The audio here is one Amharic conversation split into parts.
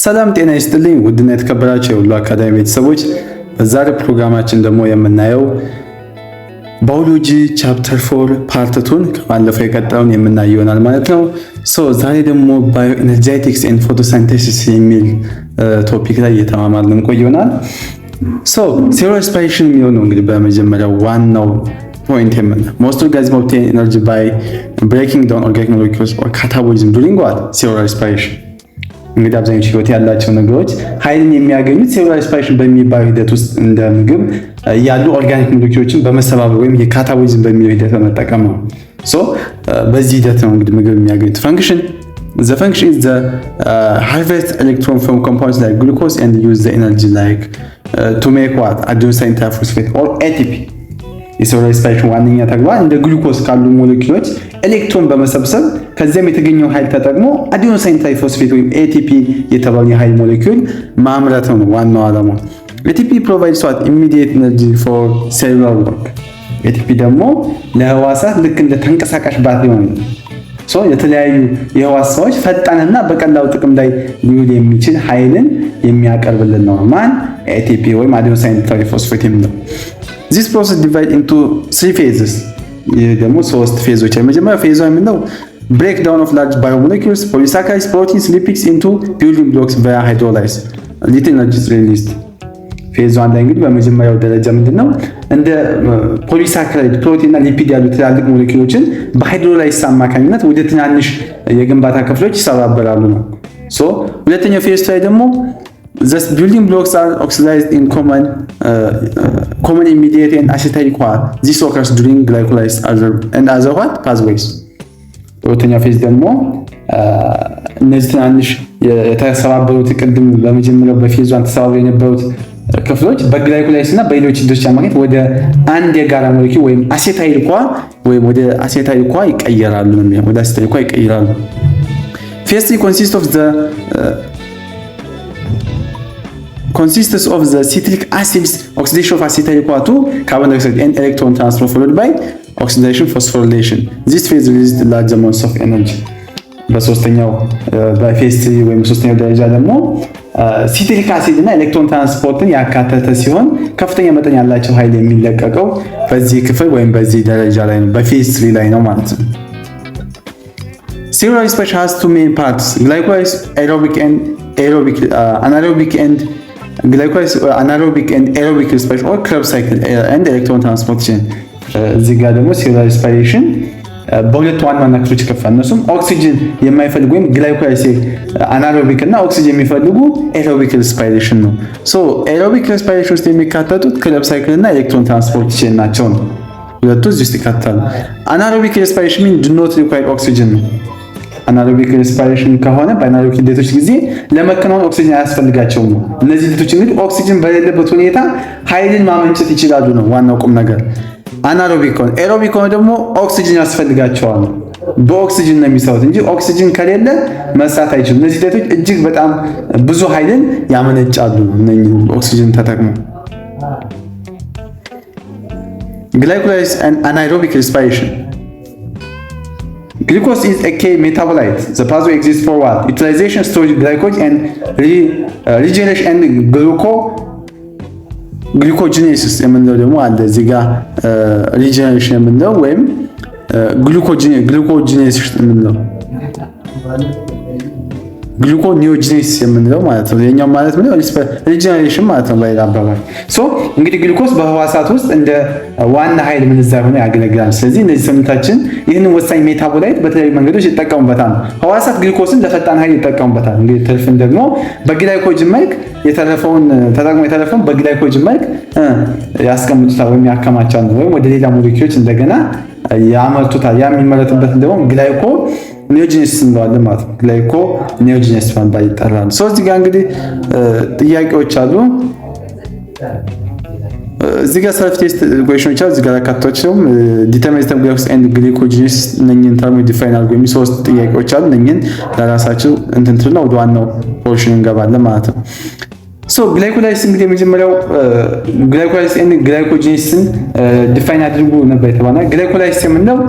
ሰላም ጤና ይስጥልኝ ውድና የተከበራችሁ የሁሉ አካዳሚ ቤተሰቦች፣ በዛሬ ፕሮግራማችን ደግሞ የምናየው ባዮሎጂ ቻፕተር 4 ፓርት 2 ከባለፈው የቀጠለውን የምናየው ይሆናል ማለት ነው። ዛሬ ደግሞ ባዮኤነርጄቲክስ ኤንድ ፎቶሲንቴሲስ የሚል ቶፒክ ላይ እየተማማርን እንቆይ ይሆናል። ሴሉላር ሬስፒሬሽን የሚሆነው እንግዲህ በመጀመሪያው ዋናው ፖይንት የምናየው most organisms obtain energy by breaking down organic molecules or catabolism during what? Cellular respiration። እንግዲህ አብዛኞቹ ህይወት ያላቸው ነገሮች ኃይልን የሚያገኙት ሴሉላር ሬስፒሬሽን በሚባል ሂደት ውስጥ እንደ ምግብ ያሉ ኦርጋኒክ ሞለኪውሎችን በመሰባበር ወይም የካታቦሊዝም በሚለው ሂደት በመጠቀም ነው። በዚህ ሂደት ነው እንግዲህ ምግብ የሚያገኙት። ፈንክሽን the function is the harvest electron from compounds like glucose and use the energy like to make what? Adenosine triphosphate or ATP። የሴሉላር ሬስፒሬሽን ዋነኛ ተግባር እንደ ግሉኮስ ካሉ ሞለኪውሎች ኤሌክትሮን በመሰብሰብ ከዚያም የተገኘው ኃይል ተጠቅሞ አዲኖሳይን ትራይፎስፌት ወይም ATP የተባለ የኃይል ሞለኪውል ማምረት ነው ዋናው ዓላማው። ATP provides what? Immediate energy for cellular work። ATP ደግሞ ለህዋሳት ልክ እንደ ተንቀሳቃሽ ባትሪ ነው። የተለያዩ የህዋስ ስራዎች ፈጣንና በቀላሉ ጥቅም ላይ ሊውል የሚችል ኃይልን የሚያቀርብልን ነው ማን? ATP ወይም አዲኖሳይን ትራይፎስፌት የሚለው። This process divides into 3 phases። ይህ ደግሞ 3 ፌዞች። የመጀመሪያው ፌዝ የምንለው breakdown of large biomolecules, polysaccharides, proteins, lipids into building blocks via hydrolysis. Little energy is released። ፌዝ 1 ላይ እንግዲህ በመጀመሪያው ደረጃ ምንድነው እንደ ፖሊሳካራይድ፣ ፕሮቲን እና ሊፒድ ያሉ ትላልቅ ሞለኪውሎችን በሃይድሮላይሲስ አማካኝነት ወደ ትናንሽ የግንባታ ክፍሎች ይሰባበራሉ ነው። ሁለተኛው ፌዝ ላይ ደግሞ the building blocks are oxidized in common immediate and acetylic what? This occurs during glycolysis and other what? Pathways። ሁለተኛው ፌዝ ደግሞ እነዚህ ትናንሽ የተሰባበሩት ቅድም በመጀመሪያው በፌዝ 1 ተሰባብረው የነበሩት ክፍሎች በግላይኮላይሲስ እና በሌሎች ሂደቶች አማካኝነት ወደ አንድ የጋራ ሞለኪውል ወይም አሴታይል ኳ ወይም ወደ አሴታይል ኳ ይቀየራሉ ነው። ወደ አሴታይል ኳ ይቀየራሉ። ፌዝ 3 consists of the citric acids oxidation of acetyl CoA to carbon dioxide and electron transfer followed by oxidation phosphorylation. This phase releases large amounts of energy። በሶስተኛው በፌዝ 3 ወይም ሶስተኛው ደረጃ ደግሞ ሲትሪክ አሲድ እና ኤሌክትሮን ትራንስፖርትን ያካተተ ሲሆን ከፍተኛ መጠን ያላቸው ኃይል የሚለቀቀው በዚህ ክፍል ወይም በዚህ ደረጃ ላይ ነው፣ በፌዝ 3 ላይ ነው ማለት ነው። Cellular respiration has 2 main parts: glycolysis, anaerobic and anaerobic and aerobic respiration or Krebs cycle and electron transport chain። እዚህ ጋር ደግሞ ሴሉላር ሬስፒሬሽን በሁለት ዋና ዋና ክፍሎች ይከፋል። እነሱም ኦክሲጅን የማይፈልጉ ወይም ግላይኮላይሲስ አናሮቢክ እና ኦክሲጅን የሚፈልጉ ኤሮቢክ ሬስፒሬሽን ነው። ኤሮቢክ ሬስፒሬሽን ውስጥ የሚካተቱት ክሬብስ ሳይክል እና ኤሌክትሮን ትራንስፖርት ቼን ናቸው ነው። ሁለቱ እዚህ ውስጥ ይካተታሉ። አናሮቢክ ሬስፒሬሽን ሚን ዱ ኖት ሪኳየር ኦክሲጅን ነው። አናሮቢክ ሬስፒሬሽን ከሆነ በአናሮቢክ ሂደቶች ጊዜ ለመከናወን ኦክሲጅን አያስፈልጋቸውም ነው። እነዚህ ሂደቶች እንግዲህ ኦክሲጅን በሌለበት ሁኔታ ኃይልን ማመንጨት ይችላሉ ነው ዋናው ቁም ነገር። አናሮቢክ ከሆነ ኤሮቢክ ከሆነ ደግሞ ኦክሲጅን ያስፈልጋቸዋል። በኦክሲጅን ነው የሚሰሩት እንጂ ኦክሲጅን ከሌለ መስራት አይችሉም። እነዚህ ሂደቶች እጅግ በጣም ብዙ ኃይልን ያመነጫሉ እነኚህ ኦክሲጅን ተጠቅመው። ግላይኮላይሲስ and anaerobic respiration. Glucose is a key metabolite. The pathway exists for what? Utilization, storage, glycogen and regeneration and glucogenesis የምንለው ደግሞ አለ እዚህ ጋር regeneration የምንለው ወይም glucogenesis የምንለው ግሉኮኒዮጂኔሲስ የምንለው ማለት ነው። የኛው ማለት ምን ነው? ሪጀነሬሽን ማለት ነው በሌላ አባባል። እንግዲህ ግሉኮስ በህዋሳት ውስጥ እንደ ዋና ኃይል ምንዛሪ ሆኖ ያገለግላል። ስለዚህ እነዚህ ሰውነታችን ይህንን ወሳኝ ሜታቦላይት በተለያዩ መንገዶች ይጠቀሙበታል። ህዋሳት ግሉኮስን ለፈጣን ኃይል ይጠቀሙበታል። እንግዲህ ትርፍን ደግሞ በግላይኮጅን መልክ የተረፈውን በግላይኮጅን መልክ ያስቀምጡታል ወይም ያከማቻሉ ወይም ወደ ሌላ ሞለኪውሎች እንደገና ያመርቱታል። ያ የሚመረትበትን ደግሞ ግላይኮ ኒዮጂኔሲስ እንለዋለን ማለት ነው። ግላይኮ ኒዮጂኔሲስ በመባል ይጠራል። እዚህ ጋር እንግዲህ ጥያቄዎች አሉ። እዚህ ጋር ሰልፍ ቴስት ኩዌሽኖች አሉ። እዚህ ጋር አካቷቸው ዲተርማይን ዘ ግላይኮስ ኤንድ ግላይኮጂኔሲስ እነኚህን ተርም ዲፋይን አድርጎ የሚሉ 3 ጥያቄዎች አሉ። እነኚህን ለራሳቸው እንትንትልና ወደ ዋናው ፖርሽን እንገባለን ማለት ነው። ግላይኮላይሲስ እንግዲህ የመጀመሪያው ግላይኮላይሲስ ኤንድ ግላይኮጂኔሲስን ዲፋይን አድርጎ ነበር የተባለው። ግላይኮላይሲስ የምንለው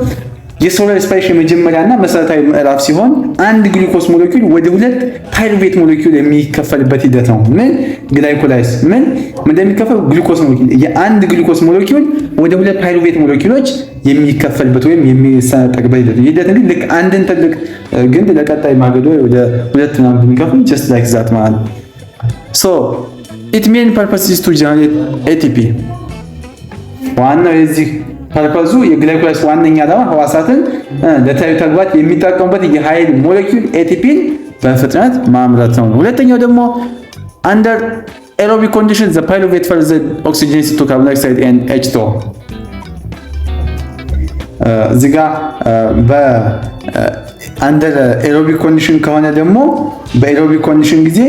የሶላር ስፓይሽ የመጀመሪያና መሰረታዊ ምዕራፍ ሲሆን አንድ ግሉኮስ ሞለኪውል ወደ ሁለት ፓይሩቬት ሞለኪውል የሚከፈልበት ሂደት ነው። ምን ግላይኮላይዝ ምን እንደሚከፈል ግሉኮስ ሞለኪውል የአንድ ግሉኮስ ሞለኪውል ወደ ሁለት ፓይሩቬት ሞለኪውሎች የሚከፈልበት ወይም የሚሰነጠቅበት ሂደት እንግዲህ ልክ አንድን ትልቅ ግንድ ለቀጣይ ማገዶ ወደ ሁለት ነው የሚከፍል just like that ማለት ነው። so it main purpose is to generate ATP ዋናው የዚህ ፐርፐዙ የግላይኮላይዝ ዋነኛ ዓላማ ህዋሳትን ለተለያዩ ተግባራት የሚጠቀሙበት የኃይል ሞለኪውል ኤቲፒን በፍጥነት ማምረት ነው። ሁለተኛው ደግሞ under aerobic conditions the pyruvate further oxygenates to carbon dioxide and H2O እዚህ ጋር under aerobic condition ከሆነ ደግሞ በaerobic condition ጊዜ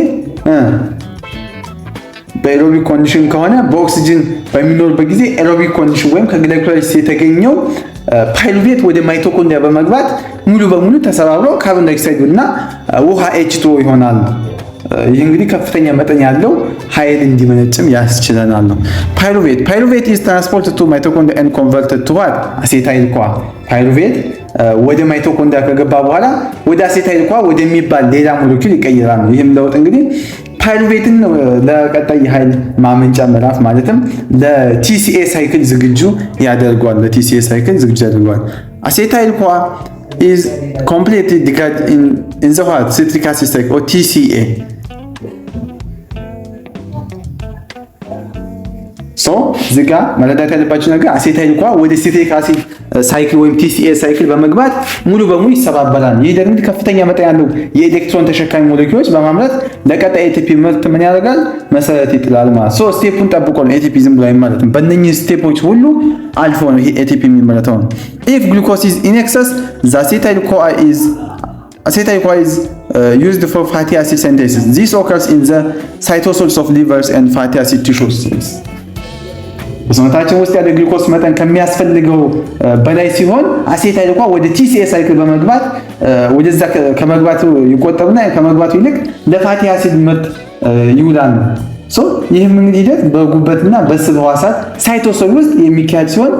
በኤሮቢክ ኮንዲሽን ከሆነ በኦክሲጅን በሚኖርበት ጊዜ ኤሮቢክ ኮንዲሽን ወይም ከግላይኮላይሲስ የተገኘው ፓይሩቬት ወደ ማይቶኮንድሪያ በመግባት ሙሉ በሙሉ ተሰባብሮ ካርቦን ዳይኦክሳይድ እና ውሃ H2O ይሆናል። ይህ እንግዲህ ከፍተኛ መጠን ያለው ኃይል እንዲመነጭም ያስችለናል ነው። ፓይሩቬት is transported to mitochondria and converted to what? አሴታይል ኳ ፓይሩቬት ወደ ማይቶኮንድሪያ ከገባ በኋላ ወደ አሴታይል ኳ ወደሚባል ሌላ ሞለኪውል ይቀየራል ነው። ይህም ለውጥ እንግዲህ ፓይሩቬትን ለቀጣይ ኃይል ማመንጫ ምዕራፍ ማለትም ለቲሲኤ ሳይክል ዝግጁ ያደርገዋል። አሴታይል ኳ is completely degraded in the what? Citric acid cycle or TCA. so እዚህ ጋር መረዳት ያለባችሁ ነገር አሴታይል ኳ ወደ ሲትሪክ አሲድ ሳይክል ወይም TCA ሳይክል በመግባት ሙሉ በሙሉ ይሰባበራል። ይህ ደግሞ ከፍተኛ መጠን ያለው የኤሌክትሮን ተሸካሚ ሞለኪውሎች በማምረት ለቀጣይ ATP ምርት ምን ያደርጋል? መሰረት ይጥላል ማለት ነው። ስቴፑን ጠብቆ ነው ATP ዝም ብሎ አይመረትም። በእነኚህ ስቴፖች ሁሉ አልፎ ነው ይሄ ATP የሚመረተው ነው። if glucose is in excess the acetyl CoA is used for fatty acid synthesis. This occurs in the cytosol of livers and fatty acid tissues. በሰውነታችን ውስጥ ያለ ግሉኮስ መጠን ከሚያስፈልገው በላይ ሲሆን አሴታይል ኳ ወደ TCA ሳይክል በመግባት ወደዛ ከመግባቱ ይቆጠብና ከመግባቱ ይልቅ ለፋቲ አሲድ ምርት ይውላል። ይህም እንግዲህ ሂደት በጉበትና በስብ ህዋሳት ሳይቶሶል ውስጥ የሚካሄድ ሲሆን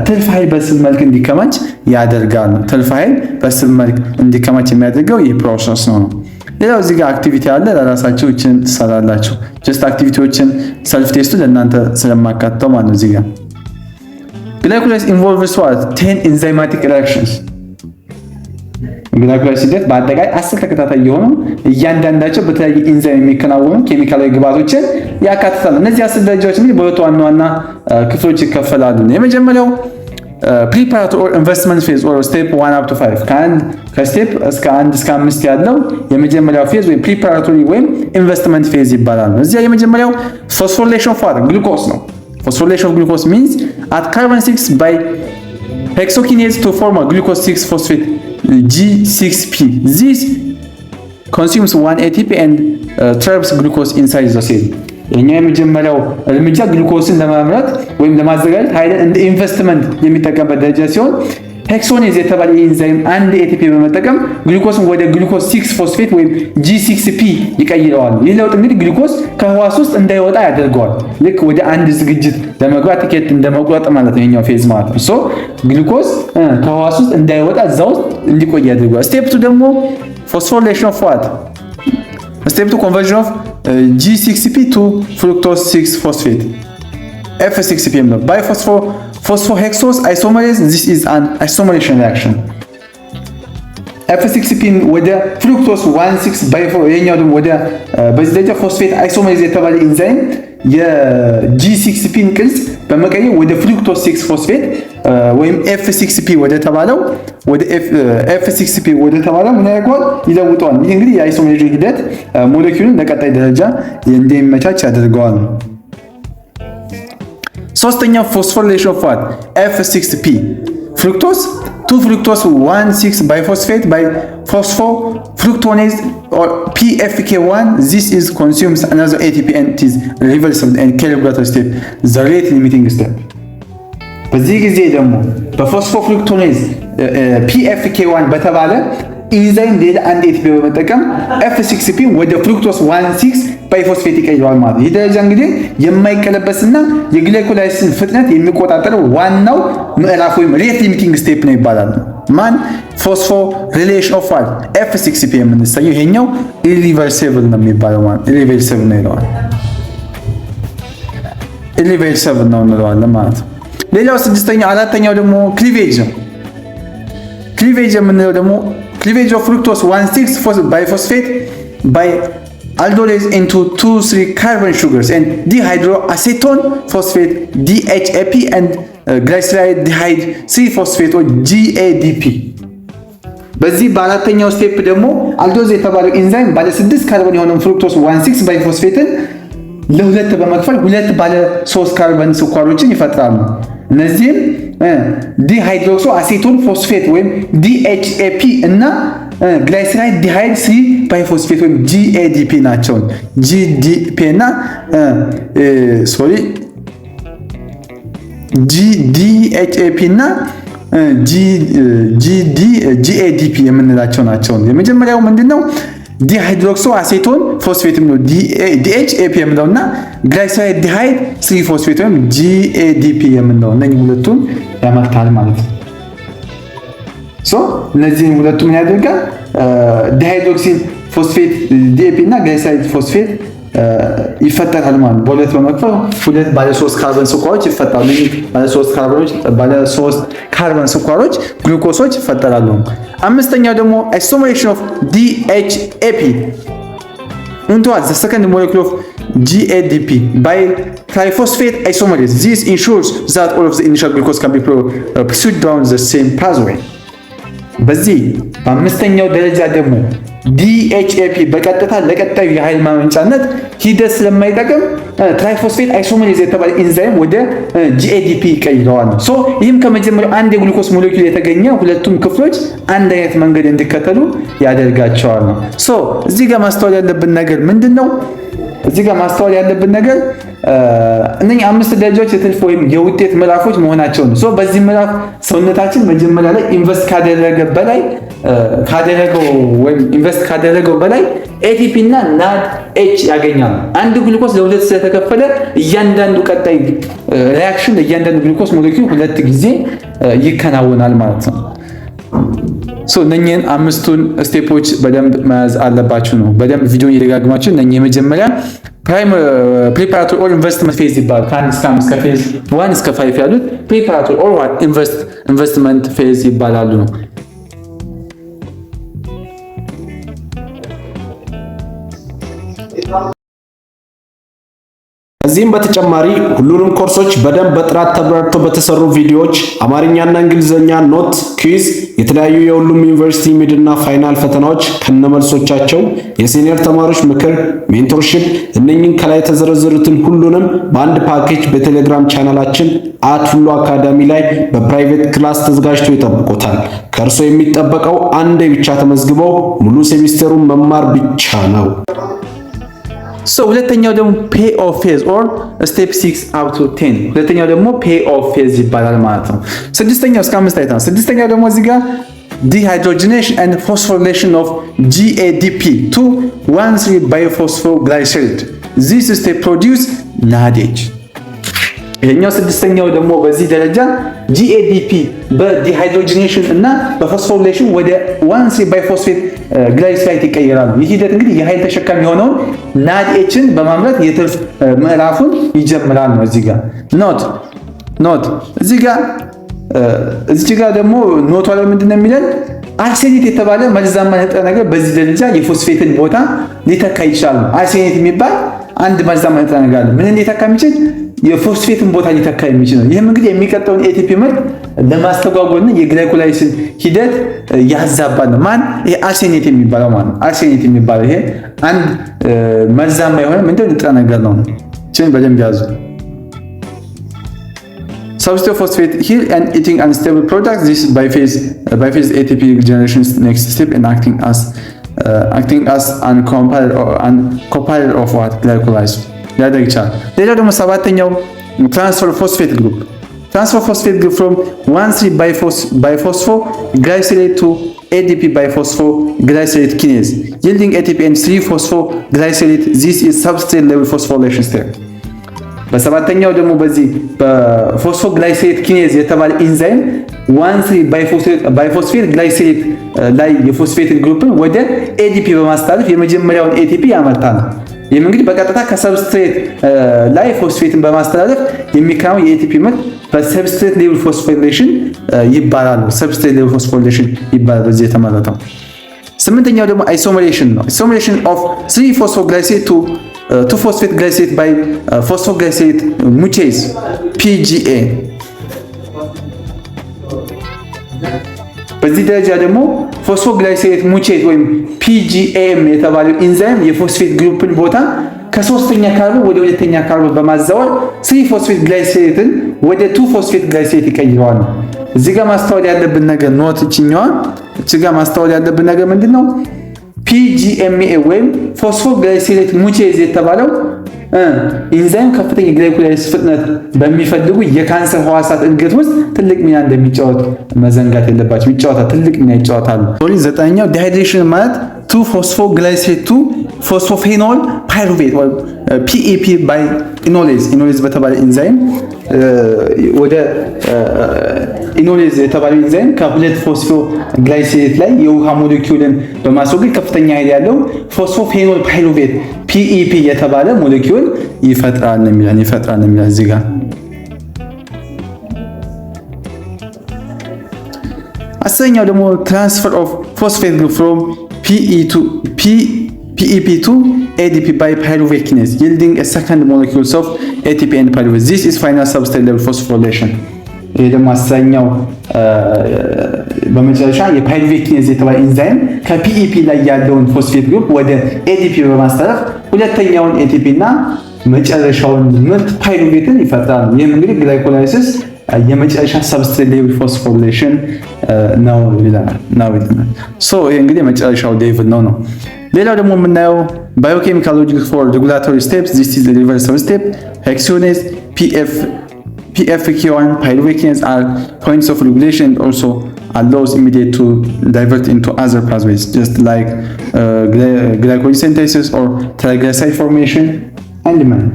ትርፍ ኃይል በስብ መልክ እንዲከማች ያደርጋል። ትርፍ ኃይል በስብ መልክ እንዲከማች የሚያደርገው ይህ ፕሮሰስ ነው። ሌላው እዚህ ጋር አክቲቪቲ አለ። ለራሳችሁ እችን ትሰራላችሁ። ጀስት አክቲቪቲዎችን ሰልፍ ቴስቱ ለእናንተ ስለማካተው ማለት ነው። እዚህ ጋር ግላይኮላይሲስ ኢንቮልቭስ what 10 enzymatic reactions ግላይኮላይሲስ ሂደት በአጠቃላይ 10 ተከታታይ የሆኑ እያንዳንዳቸው በተለያየ ኢንዛይም የሚከናወኑ ኬሚካላዊ ግብአቶችን ያካትታሉ። እነዚህ 10 ደረጃዎች እንግዲህ በሁለት ዋና ዋና ክፍሎች ይከፈላሉ። የመጀመሪያው preparatory or investment phase or step 1 up to 5 ከስቴፕ እስከ 1 እስከ 5 ያለው የመጀመሪያው ፌዝ ወይ preparatory ወይም investment phase ይባላል። እዚያ የመጀመሪያው phosphorylation of glucose ነው። phosphorylation of glucose means at carbon 6 by hexokinase to form a glucose 6 phosphate G6P. This consumes 1 ATP and traps glucose inside the cell. የኛ የመጀመሪያው እርምጃ ግሉኮስን ለማምረት ወይም ለማዘጋጀት ኃይልን እንደ ኢንቨስትመንት የሚጠቀምበት ደረጃ ሲሆን ሄክሶኔዝ የተባለ ኢንዛይም አንድ ATP በመጠቀም ግሉኮስን ወደ ግሉኮስ 6 ፎስፌት ወይም G6P ይቀይረዋል። ይህ ለውጥ እንግዲህ ግሉኮስ ከህዋስ ውስጥ እንዳይወጣ ያደርገዋል። ልክ ወደ አንድ ዝግጅት ለመግባት ቲኬት እንደመቁረጥ ማለት ነው የኛው ፌዝ ማለት ነው። ግሉኮስ ከህዋስ ውስጥ እንዳይወጣ እዛው ውስጥ እንዲቆይ ያደርገዋል። ስቴፕ 2 ደግሞ ፎስፎሪሌሽን ኦፍ what step 2 conversion of G6P to fructose 6 phosphate F6P by phosphohexose isomerase. This is an isomerization reaction. F6P ወደ fructose 1,6 by 4 የኛው ደግሞ ወደ በዚህ ደረጃ ፎስፌት አይሶመሬዝ የተባለ ኢንዛይም የG6P ቅርጽ በመቀየር ወደ fructose 6 phosphate ወይም F6P ወደ ተባለው F6P ወደ ተባለው ምን ያደርገዋል? ይለውጠዋል። ይህ እንግዲህ የአይሶሜሬሽን ሂደት ሞለኪውሉን ለቀጣይ ደረጃ እንዲመቻች ያደርገዋል። ሶስተኛው ፎስፎሪሌሽን ኦፍ what F6P fructose to fructose 1,6 biphosphate by phosphofructonase or PFK1. This is consumes another ATP and it is reversible and calculatory step, the rate limiting step. በዚህ ጊዜ ደግሞ በፎስፎፍሩክቶኔዝ PFK1 በተባለ ኢንዛይም ሌላ አንድ ATP በመጠቀም F6P ወደ ፍሩክቶስ 1,6 ባይፎስፌት ይቀይረዋል ማለት ነው። ይህ ደረጃ እንግዲህ የማይቀለበስና የግላይኮላይሲስን ፍጥነት የሚቆጣጠረው ዋናው ምዕራፍ ወይም ሬት ሊሚቲንግ ስቴፕ ነው ይባላል። ማን ፎስፎሪሌሽን ኦፍ F6P የምንሰኘው ይሄኛው ኢሪቨርሲብል ነው የሚባለው ማለት ኢሪቨርሲብል ነው ይለዋል። ኢሪቨርሲብል ነው እንለዋለን ማለት ነው። ሌላው አራተኛው ደግሞ ክሊቬጅ ነው። ክሊቬጅ የምንለው ደግሞ ክሊቬጅ ኦፍ ፍሩክቶስ 1,6 ባይፎስፌት ባይ aldolase into 2,3 carbon sugars and dihydroacetone phosphate DHAP and glyceride dihyde 3-phosphate or GADP። በዚህ በአራተኛው ስቴፕ ደግሞ አልዶዝ የተባለው ኢንዛይም ባለ 6 ካርቦን የሆነው ፍሩክቶስ 1,6 ባይፎስፌትን ለሁለት በመክፈል 2 ባለ 3 ካርቦን ስኳሮችን ይፈጥራሉ። እነዚህም ዲሃይድሮክሶ አሴቶን ፎስፌት ወይም DHAP እና ግላይሰራይድ ዲሃይድ 3 ባይፎስፌት ወይም GADP ናቸው። GDP እና GDHAP እና GADP የምንላቸው ናቸው። የመጀመሪያው ምንድነው? ዲሃይድሮክሶ አሴቶን ፎስፌት ነው DHAP የምንለውና ግላይሰራይድ ዲሃይድ 3 ፎስፌት ወይም GADP የምንለው እነዚህ ሁለቱን ያመርታል ማለት ነው። እነዚህን ሁለቱም ምን ያደርጋል? ዲሃይድሮክሲል ፎስፌት DHAP እና ግላይሰራይድ ፎስፌት ይፈጠራል ማለት ነው። በሁለት በመክፈል 2 ባለ 3 ካርቦን ስኳሮች ይፈጠራሉ። ባለ 3 ካርቦን ስኳሮች ግሉኮሶች ይፈጠራሉ። አምስተኛው ደግሞ isomerization of DHAP into the second molecule of GADP by triphosphate isomerase. This ensures that all of the initial glucose can be pursued down the same pathway. በዚህ በአምስተኛው ደረጃ ደግሞ DHAP በቀጥታ ለቀጣዩ የኃይል ማመንጫነት ሂደት ስለማይጠቅም ትራይፎስፌት አይሶመሬዝ የተባለ ኢንዛይም ወደ GADP ይቀይረዋል። ይህም ከመጀመሪያው አንድ የግሉኮስ ሞሌኪውል የተገኘ ሁለቱም ክፍሎች አንድ አይነት መንገድ እንዲከተሉ ያደርጋቸዋል ነው። እዚህ ጋር ማስተዋል ያለብን ነገር ምንድነው? እነኚህ 5 ደረጃዎች የትልፍ ወይም የውጤት ምዕራፎች መሆናቸው ነው። በዚህ ምዕራፍ ሰውነታችን መጀመሪያ ላይ ኢንቨስት ካደረገው በላይ ATP እና NADH ያገኛል። አንድ ግሉኮስ ለሁለት ስለተከፈለ እያንዳንዱ ቀጣይ ሪአክሽን ለእያንዳንዱ ግሉኮስ ሞሌኪውል 2 ጊዜ ይከናወናል ማለት ነው። እነኚህን 5ቱን ስቴፖች በደንብ መያዝ አለባችሁ ነው። በደንብ ቪዲዮን እየደጋግማችሁ እነኚህ የመጀመሪያ ፕሪፓራቶሪ ኦር ኢንቨስትመንት ፌዝ ይባላል። ከ1 እስከ 5 ከፌዝ 1 እስከ 5 ያሉት ፕሪፓራቶሪ ኦር ኢንቨስትመንት ፌዝ ይባላሉ ነው። ከዚህም በተጨማሪ ሁሉንም ኮርሶች በደንብ በጥራት ተብራርተው በተሰሩ ቪዲዮዎች አማርኛና እንግሊዘኛ ኖት፣ ኩዊዝ፣ የተለያዩ የሁሉም ዩኒቨርሲቲ ሚድና ፋይናል ፈተናዎች ከነመልሶቻቸው፣ የሲኒየር ተማሪዎች ምክር፣ ሜንቶርሺፕ እነኚህን ከላይ የተዘረዘሩትን ሁሉንም በአንድ ፓኬጅ በቴሌግራም ቻናላችን @ሁሉ አካዳሚ ላይ በፕራይቬት ክላስ ተዘጋጅቶ ይጠብቁታል። ከእርሶ የሚጠበቀው አንዴ ብቻ ተመዝግበው ሙሉ ሴሚስተሩን መማር ብቻ ነው። ሁለተኛው ደግሞ ፔይ ኦፍ ፌዝ ኦር ስቴፕ 6 up to 10 ሁለተኛው ደግሞ ፔይ ኦፍ ፌዝ ይባላል ማለት ነው። ስድስተኛው እስከ 5 አይተናል። ስድስተኛው ደግሞ እዚህ ጋር dehydrogenation and phosphorylation of GADP to 1,3-biphosphoglyceride. This step produce NADH. ይሄኛው ስድስተኛው ደግሞ በዚህ ደረጃ GADP በዲሃይድሮጂኔሽን እና በፎስፎሪሌሽን ወደ 1,3-ባይፎስፌት ግላይሰራይድ ይቀየራሉ። ይህ ሂደት እንግዲህ የኃይል ተሸካሚ የሆነውን NADHን በማምረት የትርፍ ምዕራፉን ይጀምራል ነው። እዚህ ጋር ኖት እዚህ ጋር ደግሞ ኖቷ ላይ ምንድነው የሚለን? አርሴኔት የተባለ መርዛማ ንጥረ ነገር በዚህ ደረጃ የፎስፌትን ቦታ ሊተካ ይችላል። አርሴኔት የሚባል አንድ መርዛማ ንጥረ ነገር አለ። ምን ሊተካ የሚችል? የፎስፌትን ቦታ ሊተካ የሚችል ነው። ይህም እንግዲህ የሚቀጥለውን ATP ምርት ለማስተጓጎልና የግላይኮላይሲስ ሂደት ያዛባል ነው። ማን? ይሄ አርሴኔት የሚባለው ማለት ነው። አርሴኔት የሚባለው ይሄ አንድ መርዛማ የሆነ ምንድነው ንጥረ ነገር ነው። እቺን በደንብ ያዙ። Substitute phosphate here and eating unstable products. This biphase ATP regeneration next step in acting as uncomparator of what glycolysis ሊያደርግ ይችላል። ሌላው ደግሞ ሰባተኛው ትራንስፈር ፎስፌት ግሩፕ from 1,3-biphospho-glycerate to ADP-biphospho-glycerate kinase yielding ATP and 3-phosphoglycerate. This is substrate level phosphorylation step. በሰባተኛው ደግሞ በዚህ በፎስፎግላይሴት ኪኔዝ የተባለ ኢንዛይም 1,3 ባይፎስፌት ግላይሴት ላይ የፎስፌት ግሩፕን ወደ ኤዲፒ በማስተላለፍ የመጀመሪያውን ኤቲፒ ያመርታል። ይህም እንግዲህ በቀጥታ ከሰብስትሬት ላይ ፎስፌትን በማስተላለፍ የሚካሄደው የኤቲፒ ምርት በሰብስትሬት ሌቭል ፎስፎሪሌሽን ይባላል። ሰብስትሬት ሌቭል ፎስፎሪሌሽን ይባላል በዚህ የተመረተው። ስምንተኛው ደግሞ አይሶሜሬሽን ነው። አይሶሜሬሽን ኦፍ 3 ፎስፎግላይሴት ቱ 2 ፎስፌት ግላይሴት ባይ ፎስፎግላይሴት ሙቼዝ PGA። በዚህ ደረጃ ደግሞ ፎስፎግላይሴት ሙቼዝ ወይም PGAM የተባለው ኢንዛይም የፎስፌት ግሩፕን ቦታ ከሶስተኛ ካርቦን ወደ ሁለተኛ ካርቦን በማዛወር 3 ፎስፌት ግላይሴትን ወደ 2 ፎስፌት ግላይሴት ይቀይረዋል። እዚህ ጋር ማስተዋል ያለብን ነገር ኖት እቺኛዋ እዚህ ጋር ማስተዋል ያለብን ነገር ምንድነው? PGMA ወይም ፎስፎግላይሴት ሙቼዝ የተባለው ኢንዛይም ከፍተኛ ግላይኮላይሲስ ፍጥነት በሚፈልጉ የካንሰር ህዋሳት እድገት ውስጥ ትልቅ ሚና እንደሚጫወት መዘንጋት የለባቸው። ይጫወታል፣ ትልቅ ሚና ይጫወታሉ። ዘጠነኛው ዲሃይድሬሽን ማለት 2 ፎስፎግላይሴት 2 ፎስፎፌኖል ፓይሩቬት ወይ PEP ባይ ኢኖሌዝ በተባለ ኢንዛይም ወደ ኢኖሌዝ የተባለ ኢንዛይም ከሁለት ፎስፎግላይሴት ላይ የውሃ ሞሌኪውልን በማስወገድ ከፍተኛ ኃይል ያለው ፎስፎፌኖል ፓይሩቬት PEP የተባለ ሞሌኪውል ይፈጥራል ነው የሚለው እዚህ ጋር። አስረኛው ደግሞ ትራንስፈር ኦፍ ፎስፌት ግሩፕ ፍሮም PEP to ADP by pyruvate kinase yielding a second molecules of ATP and pyruvate. This is final substrate level phosphorylation. ይሄ ደግሞ አስረኛው በመጨረሻ የፓይሩቬት ኪኔዝ የተባለ ኢንዛይም ከPEP ላይ ያለውን ፎስፌት ግሩፕ ወደ ADP በማስተላለፍ ሁለተኛውን ATP እና መጨረሻውን ምርት ፓይሩቬትን ይፈጥራል። ይህም እንግዲህ ግላይኮላይሲስ የመጨረሻ ሰብስትሬት ሌቭል ፎስፎሪሌሽን ነው ይላል። ይሄ እንግዲህ የመጨረሻው ሌቭል ነው። ሌላው ደግሞ የምናየው ባዮኬሚካል ሎጂክ ፎር ሬጉላቶሪ ስቴፕስ ዚስ ኢዝ ዘ ሪቨርሳብል ስቴፕ ሄክሶኔዝ PFK1 pyruvate kinase are points of regulation and also allows immediate to divert into other pathways just like glycogen synthesis or triglyceride formation and many.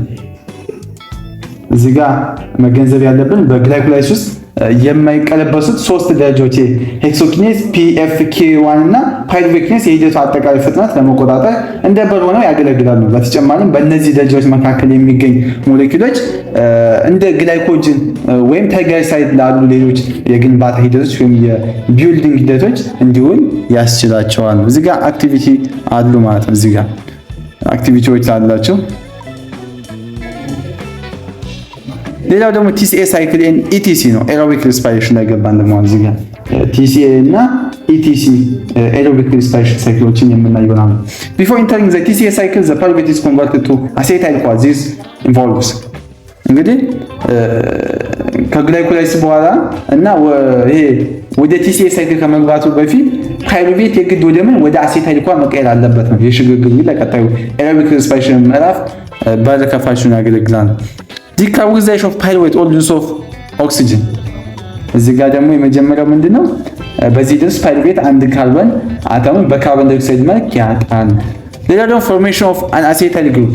እዚህ ጋር መገንዘብ ያለብን በግላይኮላይሲስ ውስጥ የማይቀለበሱት ሶስት ደረጃዎች ሄክሶኪኔዝ PFK1 እና ፓይሩቬት ኪኔዝ የሂደቱ አጠቃላይ ፍጥነት ለመቆጣጠር እንደ በር ሆነው ያገለግላሉ። በተጨማሪም በእነዚህ ደረጃዎች መካከል የሚገኝ ሞሌኪውሎች እንደ ግላይኮጅን ወይም ትራይግሊሰራይድ ላሉ ሌሎች የግንባታ ሂደቶች ወይም የቢልዲንግ ሂደቶች እንዲሁም ያስችላቸዋል። እዚህ ጋር አክቲቪቲ አሉ ማለት ነው። እዚህ ጋር አክቲቪቲዎች አላቸው። ሌላው ደግሞ TCA ሳይክል ኤንድ ETC ነው። ኤሮቢክ ሪስፓይሬሽን ላይ ገባን ደግሞ እዚህ ጋር TCA እና ETC ኤሮቢክ ሪስፓይሬሽን ሳይክሎችን የምናየው ነው። Before entering the TCA cycle the pyruvate is converted to acetyl-CoA. This involves እንግዲህ ከግላይኮላይሲስ በኋላ እና ይሄ ወደ TCA ሳይክል ከመግባቱ በፊት ፓይሩቬት የግድ ወደ አሴታይል-CoA መቀየር አለበት ነው። የሽግግር ለቀጣዩ ኤሮቢክ ሪስፓይሬሽን ምዕራፍ በር ከፋች ያገለግላል። ዲካርቦክሲሌሽን ኦፍ ፓይሩቬት ኦር ሉዝ ኦፍ ኦክሲጅን። እዚህ ጋር ደግሞ የመጀመሪያው ምንድነው? በዚህ ድረስ ፓይሩቬት አንድ ካርበን አተሙን በካርበን ዳይኦክሳይድ መልክ ያጣል። ሌላ ደግሞ ፎርሜሽን ኦፍ አን አሴታይል ግሩፕ።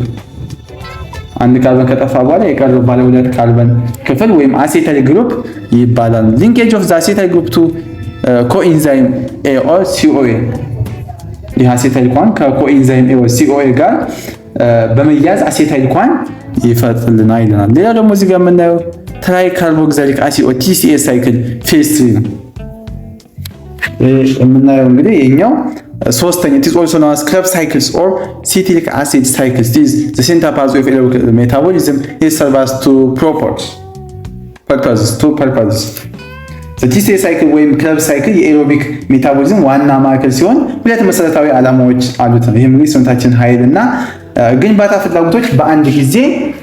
አንድ ካርበን ከጠፋ በኋላ የቀረው ባለ ሁለት ካርበን ክፍል ወይም አሴታይል ግሩፕ ይባላል። ሊንኬጅ ኦፍ ዘ አሴታይል ግሩፕ ቱ ኮኢንዛይም ኤ ኦር CoA። ይህ አሴታይል-CoA ከኮኢንዛይም ኤ ኦር CoA ጋር በመያዝ አሴታይል-CoA ይፈጥርልናል ይለናል። ሌላ ደግሞ እዚህ ጋር የምናየው ትራይካርቦክሲሊክ አሲድ ኦር TCA ሳይክል ፌዝ 3 ነው። የምናየው እንግዲህ የኛው ሶስተኛ it is also known as Krebs cycles or citric acid cycles. This is the central pathway of aerobic metabolism. It serves two purposes. The TCA cycle ወይም Krebs cycle የኤሮቢክ ሜታቦሊዝም ዋና ማዕከል ሲሆን ሁለት መሰረታዊ ዓላማዎች አሉት ነው። ይሄም ሰውነታችን ኃይል እና ግንባታ ፍላጎቶች በአንድ ጊዜ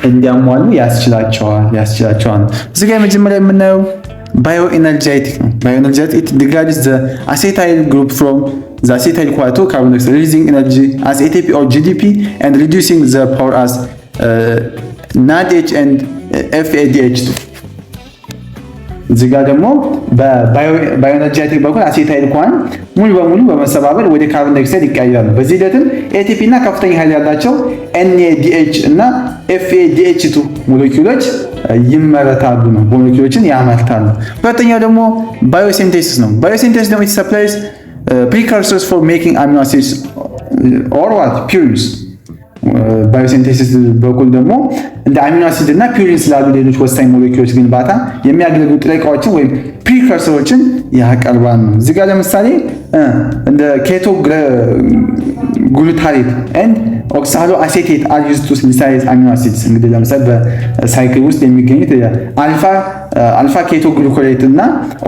እንዲያሟሉ ያስችላቸዋል። እዚህ ጋር መጀመሪያ የምናየው ባዮኤነርጂቲክ ነው። ባዮኤነርጂቲክ it degrades the acetyl group from the acetyl-CoA to carbon dioxide, releasing energy as ATP or GDP and reducing the power as NADH and FADH2. እዚህ ጋር ደግሞ በባዮኤነርጄቲክ በኩል አሴታይል ኳን ሙሉ በሙሉ በመሰባበር ወደ ካርቦን ዳይኦክሳይድ ይቀየራሉ። በዚህ ሂደትም ኤቲፒ እና ከፍተኛ ኃይል ያላቸው NADH እና FADH2 ሞለኪውሎች ይመረታሉ ነው፣ ሞለኪውሎችን ያመርታሉ። ሁለተኛው ደግሞ ባዮሲንቴሲስ ነው። ባዮሲንቴሲስ ደግሞ ሰፕላይስ precursors for making amino acids or what purines ባዮሲንቴሲስ በኩል ደግሞ እንደ አሚኖ አሲድ እና ፒውሪን ስላሉ ሌሎች ወሳኝ ሞለኪውሎች ግንባታ የሚያገለግሉ ጥሬ ዕቃዎችን ወይም ፕሪከርሰሮችን ያቀርባል ነው። እዚህ ጋር ለምሳሌ እንደ ኬቶ ግሉታሬት ኤንድ ኦክሳሎ አሴቴት አር ዩዝድ ቱ ሲንተሳይዝ አሚኖ አሲድስ። እንግዲህ ለምሳሌ በሳይክል ውስጥ የሚገኙት አልፋ ኬቶ ግሉኮሌት እና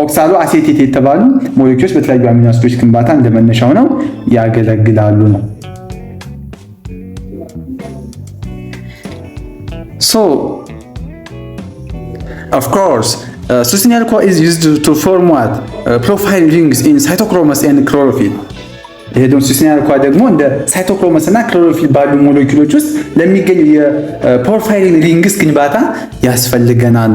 ኦክሳሎ አሴቴት የተባሉ ሞለኪውሎች በተለያዩ አሚኖ አሲዶች ግንባታ እንደመነሻ ሆነው ያገለግላሉ ነው። So, of course, succinyl CoA is used to form what? Profile rings in cytochromes and chlorophyll. ይሄ ደግሞ succinyl CoA ደግሞ እንደ ሳይቶክሮመስ እና ክሎሮፊል ባሉ ሞለኪውሎች ውስጥ ለሚገኙ የፕሮፋይሊንግ ሪንግስ ግንባታ ያስፈልገናል።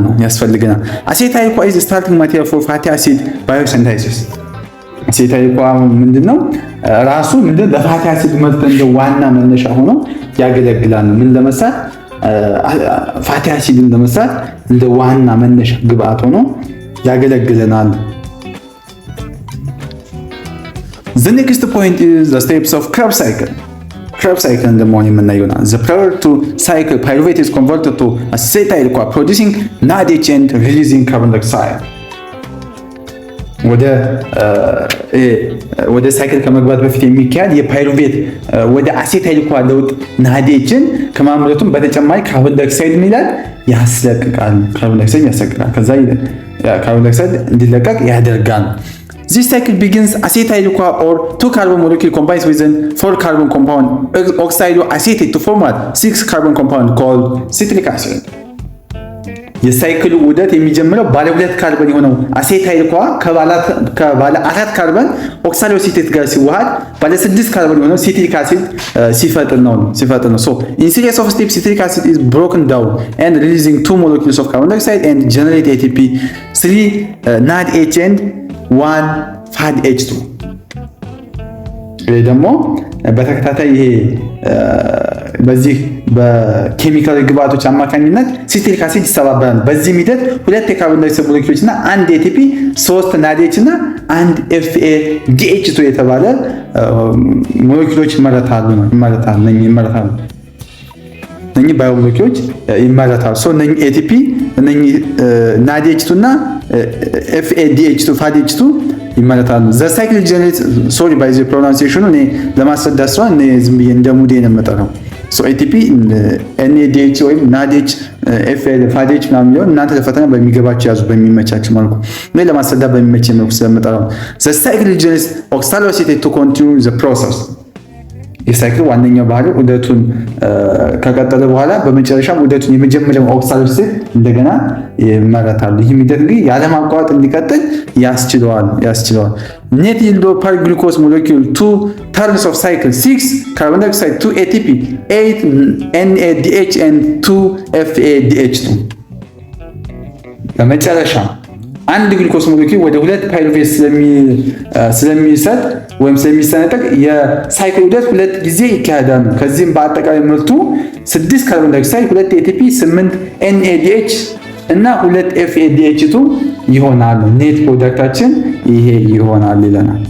አሴታይል CoA is starting material for fatty acid biosynthesis. አሴታይል CoA ምንድነው? ራሱ ለፋቲ አሲድ ምርት እንደ ዋና መነሻ ሆኖ ያገለግላል። ምን ለመስራት? ፋቲ አሲድን ለመስራት እንደ ዋና መነሻ ግብአት ሆኖ ያገለግለናል። The next point is the steps of Krebs cycle. Krebs cycle እንደሆነ የምናየው ነው። The prior to cycle pyruvate is converted to acetyl CoA producing NADH and releasing carbon dioxide. ወደ ሳይክል ከመግባት በፊት የሚካሄድ የፓይሩቬት ወደ አሴታይል CoA ለውጥ ናዴችን ከማምረቱም በተጨማሪ ካርቦን ዳይኦክሳይድ ይላል ያስለቅቃል። ከዛ ካርቦን ዳይኦክሳይድ እንዲለቀቅ ያደርጋል። This cycle begins acetyl CoA or 2 carbon molecule combines with an 4 carbon compound oxaloacetate to form 6 carbon compound called citric acid. የሳይክሉ ውህደት የሚጀምረው ባለ 2 ካርበን የሆነው አሴታይል CoA ከባለ 4 ካርበን ኦክሳሎአሴቴት ጋር ሲዋሃድ ባለ 6 ካርበን የሆነው ሲትሪክ አሲድ ሲፈጥር ነው። So in series of steps citric acid is broken down and releasing 2 molecules of carbon dioxide and generate ATP, 3 NADH and 1 FADH2. ይሄ ደግሞ በተከታታይ በዚህ በኬሚካል ግብአቶች አማካኝነት ሲትሪክ አሲድ ይሰባበራል። በዚህ ሂደት 2 የካርቦን ዳይኦክሳይድ ሞለኪውሎች እና 1 ATP፣ 3 NADH እና 1 FADH2 የተባለ ሞለኪውሎች ይመረታሉ። እነኚህ ባዮሞለኪውሎች ይመረታሉ። እነኚህ ATP፣ እነኚህ NADH2 እና FADH2 ይመረታሉ። The cycle generates sorry by the pronunciation እኔ ለማስረዳት ስለሆነ እኔ ዝም ብዬ እንደ ሙዴ ነው የምጠራው። ATP NADH ወይም NADH FADH ምናምን የሚሆን እናንተ ለፈተና በሚገባችሁ ያዙ፣ በሚመቻችሁ መልኩ። እኔ ለማስረዳት በሚመች መልኩ ስለምጠራው The cycle generates oxaloacetate to continue the process። የሳይክል ዋነኛው ባህሪ ዑደቱን ከቀጠለ በኋላ በመጨረሻም ዑደቱን የመጀመሪያው ኦክሳሎአሴት እንደገና ይመረታሉ። ይህ ሂደት ግን ያለማቋረጥ እንዲቀጥል ያስችለዋል። Net yield per glucose molecule 2 turns of cycle 6 carbon dioxide 2 ATP 8 NADH and 2 FADH2 በመጨረሻ አንድ ግሉኮስ ሞለኪውል ወደ 2 ፓይሩቬት ስለሚሰጥ ወይም ስለሚሰነጠቅ የሳይክል ዑደት 2 ጊዜ ይካሄዳል። ከዚህም በአጠቃላይ ምርቱ 6 ካርቦን ዳይኦክሳይድ፣ 2 ATP፣ 8 NADH እና 2 FADH2 ይሆናሉ። ኔት ፕሮዳክታችን ይሄ ይሆናል ይለናል።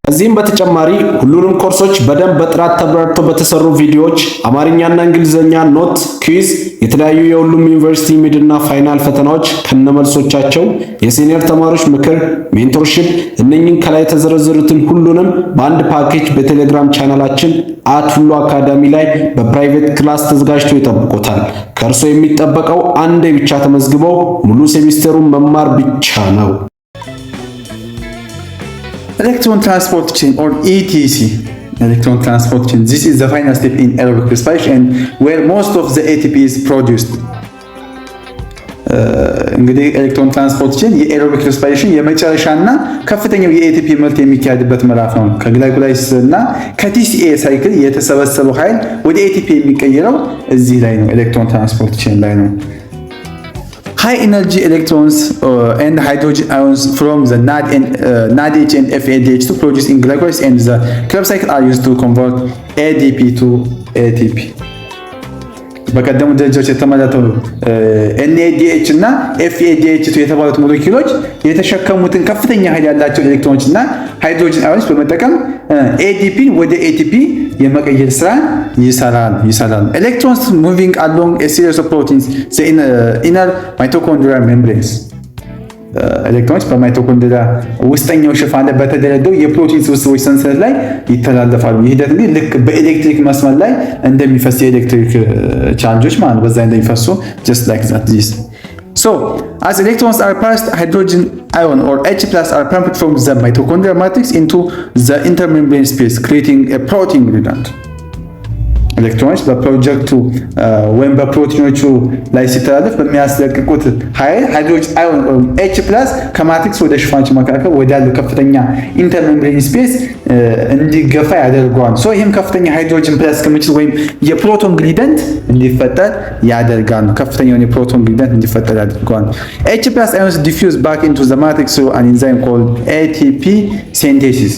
ከዚህም በተጨማሪ ሁሉንም ኮርሶች በደንብ በጥራት ተብራርተው በተሰሩ ቪዲዮዎች አማርኛና እንግሊዘኛ ኖት፣ ኩዊዝ፣ የተለያዩ የሁሉም ዩኒቨርሲቲ ሚድና ፋይናል ፈተናዎች ከነመልሶቻቸው፣ የሲኒየር ተማሪዎች ምክር፣ ሜንቶርሺፕ እነኚህን ከላይ የተዘረዘሩትን ሁሉንም በአንድ ፓኬጅ በቴሌግራም ቻናላችን @ሁሉ አካዳሚ ላይ በፕራይቬት ክላስ ተዘጋጅቶ ይጠብቆታል። ከእርሶ የሚጠበቀው አንዴ ብቻ ተመዝግበው ሙሉ ሴሚስተሩን መማር ብቻ ነው። Electron transport chain or ETC. Electron transport chain. This is the final step in aerobic respiration and where most of the ATP is produced. እንግዲህ ኤሌክትሮን ትራንስፖርት ቼን የኤሮቢክ ሬስፓይሬሽን የመጨረሻና ከፍተኛው የኤቲፒ ምርት የሚካሄድበት ምዕራፍ ነው። ከግላይኮላይሲስ እና ከቲሲኤ ሳይክል የተሰበሰበው ኃይል ወደ ኤቲፒ የሚቀየረው እዚህ ላይ ነው፣ ኤሌክትሮን ትራንስፖርት ቼን ላይ ነው። high energy electrons and hydrogen ions from the NADH and FADH to produce in glucose, and the Krebs cycle are used to convert ADP to ATP. በቀደሙ ደረጃዎች የተመረተው NADH እና FADH የተባሉት ሞለኪውሎች የተሸከሙትን ከፍተኛ ኃይል ያላቸው ኤሌክትሮኖች እና ሃይድሮጅን አዮንስ በመጠቀም ADP ወደ ATP የመቀየር ስራ ይሰራል። ኤሌክትሮንስ moving along a series of proteins the inner mitochondrial membranes ኤሌክትሮኖች በማይቶኮንድሪያ ውስጠኛው ሽፋን ላይ በተደረደሩ የፕሮቲን ስብስቦች ሰንሰለት ላይ ይተላለፋሉ። ይህ ሂደት እንግዲህ ልክ በኤሌክትሪክ መስመር ላይ እንደሚፈስ የኤሌክትሪክ ቻርጆች ማለት ነው፣ በዛ እንደሚፈሱ just like that this. So as electrons are passed, hydrogen ion or H+ are pumped from the mitochondrial matrix into the intermembrane space, creating a protein gradient. ኤሌክትሮኖች በፕሮጀክቱ ወይም በፕሮቲኖቹ ላይ ሲተላለፍ በሚያስለቅቁት ኃይል ሃይድሮጅን አዮን H+ ከማትሪክስ ወደ ሽፋኖች መካከል ወዳለው ከፍተኛ ኢንተርሜምብሬን ስፔስ እንዲገፋ ያደርገዋል። ሶ ይህም ከፍተኛ ሃይድሮጅን ፕላስ ክምችት ወይም የፕሮቶን ግሪደንት እንዲፈጠር ያደርጋል። ከፍተኛውን የፕሮቶን ግሪደንት እንዲፈጠር ያደርገዋል። H+ ions diffuse back into the matrix through an enzyme called ATP synthesis.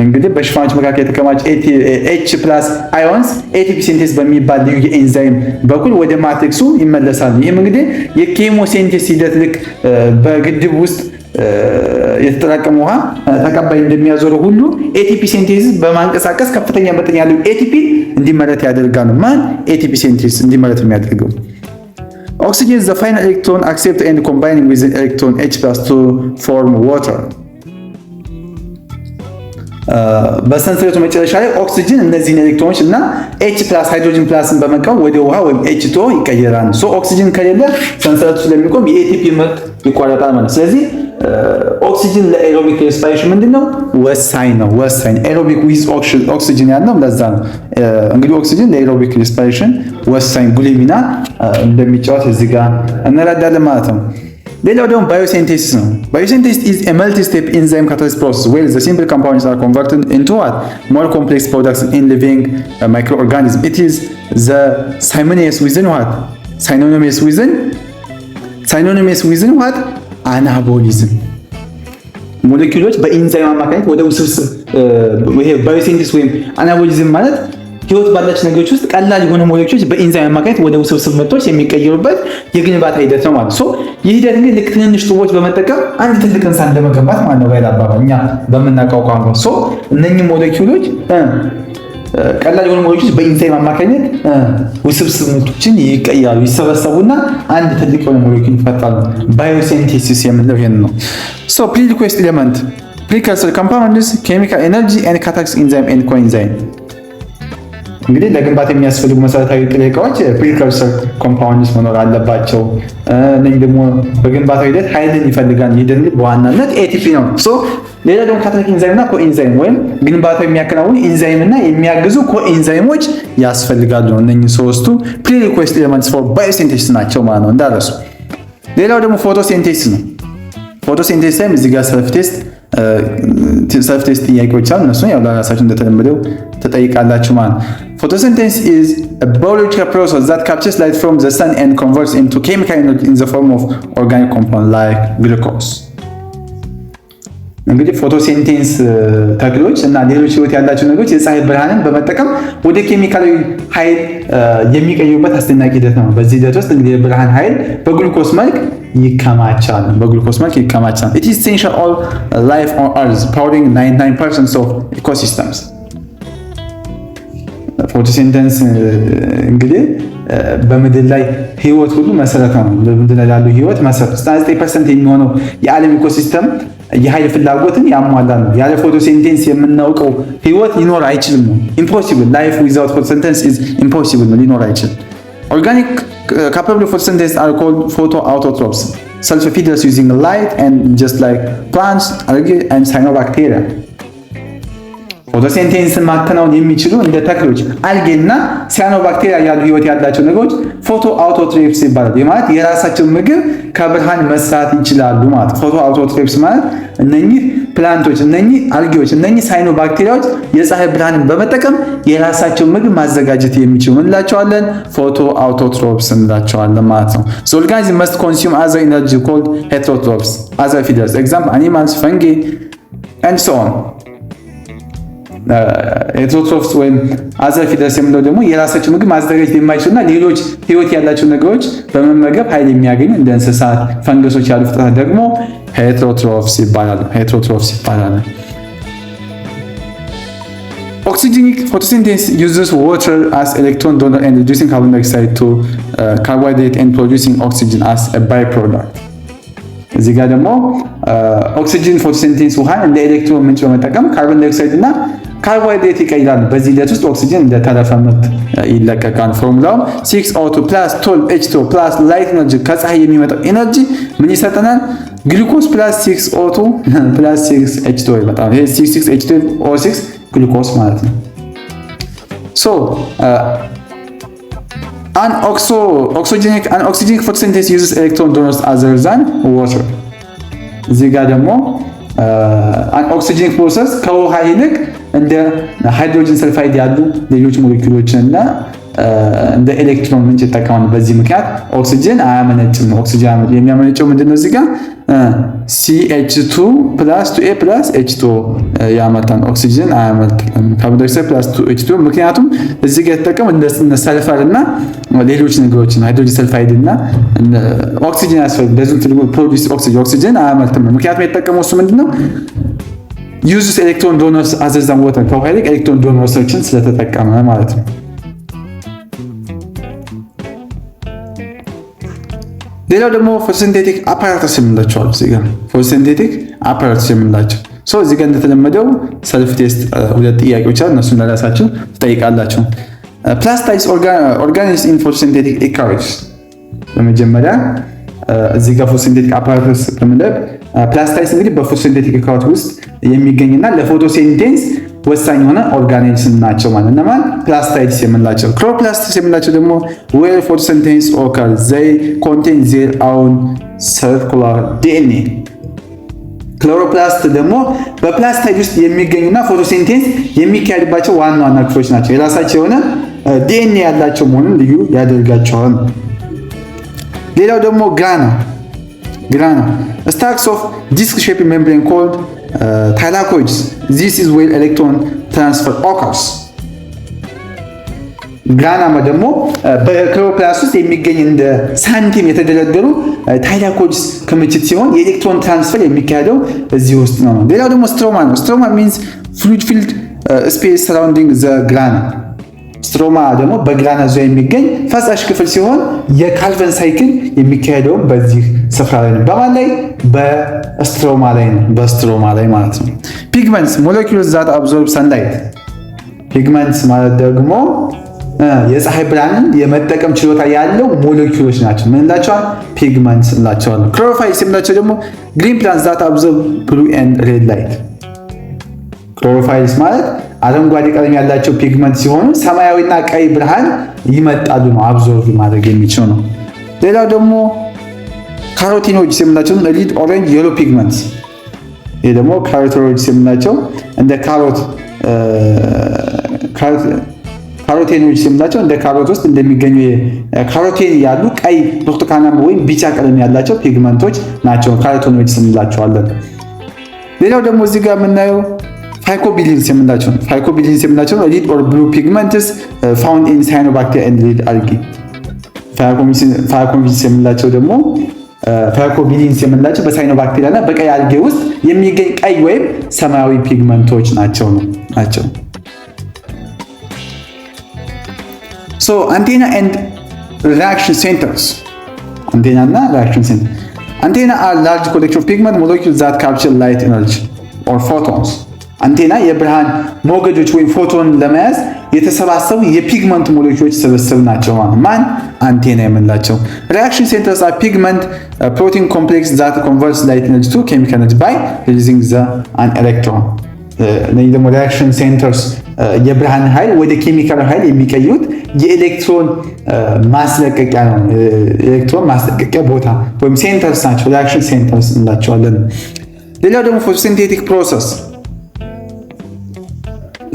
እንግዲህ በሽፋኖች መካከል የተከማቸ H+ አዮንስ ATP ሲንቴስ በሚባል ልዩ የኤንዛይም በኩል ወደ ማትሪክሱ ይመለሳሉ። ይህም እንግዲህ የኬሞሲንቴስ ሂደት ልክ በግድብ ውስጥ የተጠራቀመ ውሃ ተቀባይ እንደሚያዞረው ሁሉ ATP ሲንቴሲስ በማንቀሳቀስ ከፍተኛ መጠን ያለው ATP እንዲመረት ያደርጋል። ማን ATP ሲንቴሲስ እንዲመረት የሚያደርገው Oxygen is the final electron accept and combining with the electron H+ to form water. በሰንሰለቱ መጨረሻ ላይ ኦክሲጅን እነዚህን ኤሌክትሮኖች እና H+ ሃይድሮጅን ፕላስን በመቃወም ወደ ውሃ ወይም H2O ይቀየራል። ሶ ኦክሲጅን ከሌለ ሰንሰለቱ ስለሚቆም የኤቲፒ ምርት ይቋረጣል ማለት። ስለዚህ ኦክሲጅን ለኤሮቢክ ሬስፓይሬሽን ምንድነው ወሳኝ ነው። ኤሮቢክ ዊዝ ኦክሲጅን ያለው ለዛ ነው። እንግዲህ ኦክሲጅን ለኤሮቢክ ሬስፓይሬሽን ወሳኝ ጉልህ ሚና እንደሚጫወት እዚህ ጋር እንረዳለን ማለት ነው። ሌላው ደግሞ ባዮሲንቴሲስ ነው። ባዮሲንቴሲስ is a multi-step enzyme catalysis process where the simple compounds are converted into what? More complex products in living microorganisms. It is the synonymous within what? Synonymous within what? Anabolism. ሞለኪውሎች በኢንዛይም አማካኝነት ወደ ውስብስብ ይሄ ባዮሲንቴሲስ ወይም አናቦሊዝም ማለት ህይወት ባላቸው ነገሮች ውስጥ ቀላል የሆኑ ሞለኪውሎች በኢንዛይም አማካኝነት ወደ ውስብስብ ምርቶች የሚቀየሩበት የግንባታ ሂደት ነው ማለት ነው። ይህ ሂደት እንግዲህ ልክ ትንንሽ ጡቦች በመጠቀም አንድ ትልቅ ህንፃ እንደመገንባት ማለት ነው። ባይላ አባባል እኛ በምናውቀው ቋንቋ እነኚህ ሞለኪውሎች ቀላል የሆኑ ሞለኪውሎች በኢንዛይም አማካኝነት ውስብስብ ምርቶችን ይቀያሉ፣ ይሰበሰቡና አንድ ትልቅ የሆነ ሞለኪውል ይፈጥራሉ። ባዮሲንቴሲስ የምንለው ይሄን ነው። ፕሪሪኩዌስት ኤሌመንት precursor compounds, chemical energy and catalytic enzyme and coenzyme። እንግዲህ ለግንባታ የሚያስፈልጉ መሰረታዊ ጥሬ ዕቃዎች ፕሪከርሰር ኮምፓውንድስ መኖር አለባቸው። እነዚህ ደግሞ በግንባታው ሂደት ኃይልን ይፈልጋል። ይህ ደግሞ በዋናነት ATP ነው። ሌላ ደግሞ ካታሊቲክ ኢንዛይም እና ኮኤንዛይም ወይም ግንባታው የሚያከናውኑ ኢንዛይም እና የሚያግዙ ኮኤንዛይሞች ያስፈልጋሉ። እነኚህ ሶስቱ ፕሪሪኩዌስት ኤሌመንትስ ፎር ባዮሲንቴሲስ ናቸው ማለት ነው እንዳረሱ። ሌላው ደግሞ ፎቶሲንቴሲስ ነው። ፎቶሲንቴሲስ ላይ እዚህ ጋር ሰልፍ ቴስት ጥያቄዎች አሉ። እነሱን ያው ለራሳችሁ እንደተለመደው ተጠይቃላችሁ ማለት ነው። Photosynthesis is a biological process that captures light from the sun and converts into chemical energy in the form of organic compound like glucose። እንግዲህ ፎቶሲንቴሲስ ተክሎች እና ሌሎች ህይወት ያላቸው ነገሮች የፀሐይ ብርሃንን በመጠቀም ወደ ኬሚካላዊ ኃይል የሚቀይሩበት አስደናቂ ሂደት ነው። በዚህ ሂደት ውስጥ እንግዲህ የብርሃን ኃይል በግሉኮስ መልክ ይከማቻል። It is essential all life on Earth, powering 99% of ecosystems። ፎቶሲንቴሲስ እንግዲህ በምድር ላይ ህይወት ሁሉ መሰረት ነው። በምድር ላይ ያለው ህይወት መሰረት 99% የሚሆነው የዓለም ኢኮሲስተም የኃይል ፍላጎትን ያሟላል። ያለ ፎቶሲንቴሲስ የምናውቀው ህይወት ሊኖር አይችልም። Impossible. Life without photosynthesis is impossible. ሊኖር አይችልም። Organic capable photosynthesis are called photoautotrophs, self-feeders using light and just like plants, algae and cyanobacteria. ፎቶሲንቴሲስን ማከናወን የሚችሉ እንደ ተክሎች፣ አልጌና ሲያኖባክቴሪያ ያሉ ህይወት ያላቸው ነገሮች ፎቶ አውቶትሮፍስ ይባላሉ። ማለት የራሳቸው ምግብ ከብርሃን መስራት ይችላሉ ማለት። ፎቶ አውቶትሮፍስ ማለት እነኚህ ፕላንቶች፣ እነኚህ አልጌዎች፣ እነኚህ ሳይኖባክቴሪያዎች የፀሐይ ብርሃንን በመጠቀም የራሳቸው ምግብ ማዘጋጀት የሚችሉ እንላቸዋለን፣ ፎቶ አውቶትሮፍስ እንላቸዋለን ማለት ነው። So organism must consume other energy called heterotrophs, other feeders, example animals, fungi and so on. ሄትሮትሮፍስ ወይም አዘር ፊደርስ የምንለው ደግሞ የራሳቸው ምግብ ማዘጋጀት የማይችሉና ሌሎች ህይወት ያላቸው ነገሮች በመመገብ ኃይል የሚያገኙ እንደ እንስሳት፣ ፈንገሶች ያሉ ፍጥረታት ደግሞ ሄትሮትሮፍስ ይባላሉ። Oxygenic photosynthesis uses water as electron donor and reducing carbon dioxide to carbohydrate and producing oxygen as a byproduct. እዚህ ጋር ደግሞ ኦክሲጅን ፎቶሲንቴሲስ ውሃን እንደ ኤሌክትሮን ምንጭ በመጠቀም ካርቦን ዳይኦክሳይድ እና ካርቦሃይድሬት ይቀይራል። በዚህ ሂደት ውስጥ ኦክሲጅን እንደ ተረፈ ምርት ይለቀቃል። ፎርሙላው 6O2 + 12H2O + ላይት ኤነርጂ ከፀሐይ የሚመጣው ኤነርጂ ምን ይሰጠናል? ግሉኮስ + 6O2 + 6H2O ይመጣል። ይሄ 6H2O6 ግሉኮስ ማለት ነው። An oxygenic photosynthesis uses electron donors other than water. እዚህ ጋር ደግሞ an oxygenic process ከውሃ ይልቅ እንደ ሃይድሮጅን ሰልፋይድ ያሉ ሌሎች ሞለኪውሎችን እና እንደ ኤሌክትሮን ምንጭ ይጠቀማል። በዚህ ምክንያት ኦክሲጅን አያመነጭም ነው። ኦክሲጅን የሚያመነጨው ምንድነው? እዚህ ጋር CH2 + 2A + H2O ያመጣን ኦክሲጅን አያመነጭም። ካርቦን ዳይኦክሳይድ + 2H2O ምክንያቱም እዚህ ጋር የተጠቀመው እንደ ሰልፈር እና ሌሎች ነገሮችን ሃይድሮጅን ሰልፋይድ እና ኦክሲጅን ያስፈልጋል። ለዚህ ትልቁ ፕሮዲዩስ ኦክሲጅን አያመነጭም። ምክንያቱም የተጠቀመው እሱ ምንድነው? uses electron donors other than water ከውሃ ይልቅ ኤሌክትሮን ዶኖርሶችን ስለተጠቀመ ማለት ነው። ሌላው ደግሞ ፎቶሲንቴቲክ አፓራተስ የምንላቸው አሉ። እዚህ ጋር ፎቶሲንቴቲክ አፓራተስ የምንላቸው እዚህ ጋር እንደተለመደው ሰልፍ ቴስት ሁለት ጥያቄዎች አሉ። እነሱን ለራሳችሁ ትጠይቃላችሁ። ፕላስታይድስ ኦርጋኒዝምስ ኢን ፎቶሲንቴቲክ ኢካሪስ። በመጀመሪያ እዚህ ጋር ፎቶሲንቴቲክ አፓራተስ ከምንለው ፕላስታይድስ እንግዲህ በፎቶሲንቴቲክ ኢካሪስ ውስጥ የሚገኝና ለፎቶሲንቴሲስ ወሳኝ የሆነ ኦርጋኒዝም ናቸው ማለት ነው። ማን ፕላስታይድስ የምንላቸው። ክሎሮፕላስትስ የምንላቸው ደግሞ where photosynthesis occurs they contain their own circular DNA። ክሎሮፕላስት ደግሞ በፕላስታይድ ውስጥ የሚገኙና ፎቶሲንቴሲስ የሚካሄድባቸው ዋና ዋና ክፍሎች ናቸው። የራሳቸው የሆነ ዲኤንኤ ያላቸው መሆኑን ልዩ ያደርጋቸዋል። ሌላው ደግሞ ግራና stacks of disc shaped membrane called thylakoids. This is where electron transfer occurs. ግራናማ ደግሞ በክሎሮፕላስት ውስጥ የሚገኝ እንደ ሳንቲም የተደረደሩ ታይላኮይድስ ክምችት ሲሆን የኤሌክትሮን ትራንስፈር የሚካሄደው እዚህ ውስጥ ነው። ሌላው ደግሞ ስትሮማ ነው። ስትሮማ means fluid filled space surrounding the grana. ስትሮማ ደግሞ በግራና ዙሪያ የሚገኝ ፈሳሽ ክፍል ሲሆን የካልቨን ሳይክል የሚካሄደው በዚህ ስፍራ ላይ ነው። በማን ላይ? በስትሮማ ላይ ነው። በስትሮማ ላይ ማለት ነው። ፒግመንትስ molecules that absorb sunlight. ፒግመንትስ ማለት ደግሞ የፀሐይ ብርሃንን የመጠቀም ችሎታ ያለው ሞለኪውሎች ናቸው። ምን እንላቸዋለን? ፒግመንትስ እንላቸዋለን። ክሎሮፋይልስ የምንላቸው ደግሞ green plants that absorb blue and red light. ክሎሮፋይልስ ማለት አረንጓዴ ቀለም ያላቸው ፒግመንት ሲሆኑ ሰማያዊና ቀይ ብርሃን ይመጣሉ ነው፣ አብዞርቭ ማድረግ የሚችሉ ነው። ሌላው ደግሞ ካሮቲኖይድስ የምንላቸው ሬድ፣ ኦሬንጅ፣ የሎ ፒግመንትስ። ይሄ ደግሞ ካሮቲኖይድስ የምንላቸው እንደ ካሮቲኖይድስ የምንላቸው እንደ ካሮት ውስጥ እንደሚገኙ ካሮቲን ያሉ ቀይ፣ ብርቱካናማ ወይም ቢጫ ቀለም ያላቸው ፒግመንቶች ናቸው። ካሮቲኖይድስ እንላቸዋለን። ሌላው ደግሞ እዚህ ጋር የምናየው ፋይኮቢሊንስ የምንላቸው ሬድ ኦር ብሉ ፒግመንትስ ፋውንድ ኢን ሳይኖባክቴሪያ ኤንድ ሬድ አልጊ። ፋይኮቢሊንስ የምንላቸው ደግሞ በሳይኖባክቴሪያ እና በቀይ አልጌ ውስጥ የሚገኝ ቀይ ወይም ሰማያዊ ፒግመንቶች ናቸው። So antenna and reaction centers. Antenna are large collection of pigment molecules that capture light energy or photons. አንቴና የብርሃን ሞገዶች ወይም ፎቶን ለመያዝ የተሰባሰቡ የፒግመንት ሞለኪውሎች ስብስብ ናቸው። ማን? አንቴና የምንላቸው። ሪአክሽን ሴንተርስ አር ፒግመንት ፕሮቲን ኮምፕሌክስ that converts light energy to chemical energy by releasing an electron. እነዚህ ደግሞ ሪአክሽን ሴንተርስ የብርሃን ኃይል ወደ ኬሚካል ኃይል የሚቀይሩት የኤሌክትሮን ማስለቀቂያ ነው። ኤሌክትሮን ማስለቀቂያ ቦታ ወይም ሴንተርስ ናቸው። ሪአክሽን ሴንተርስ እንላቸዋለን። ሌላው ደግሞ ፎቶሲንቴቲክ ፕሮሰስ።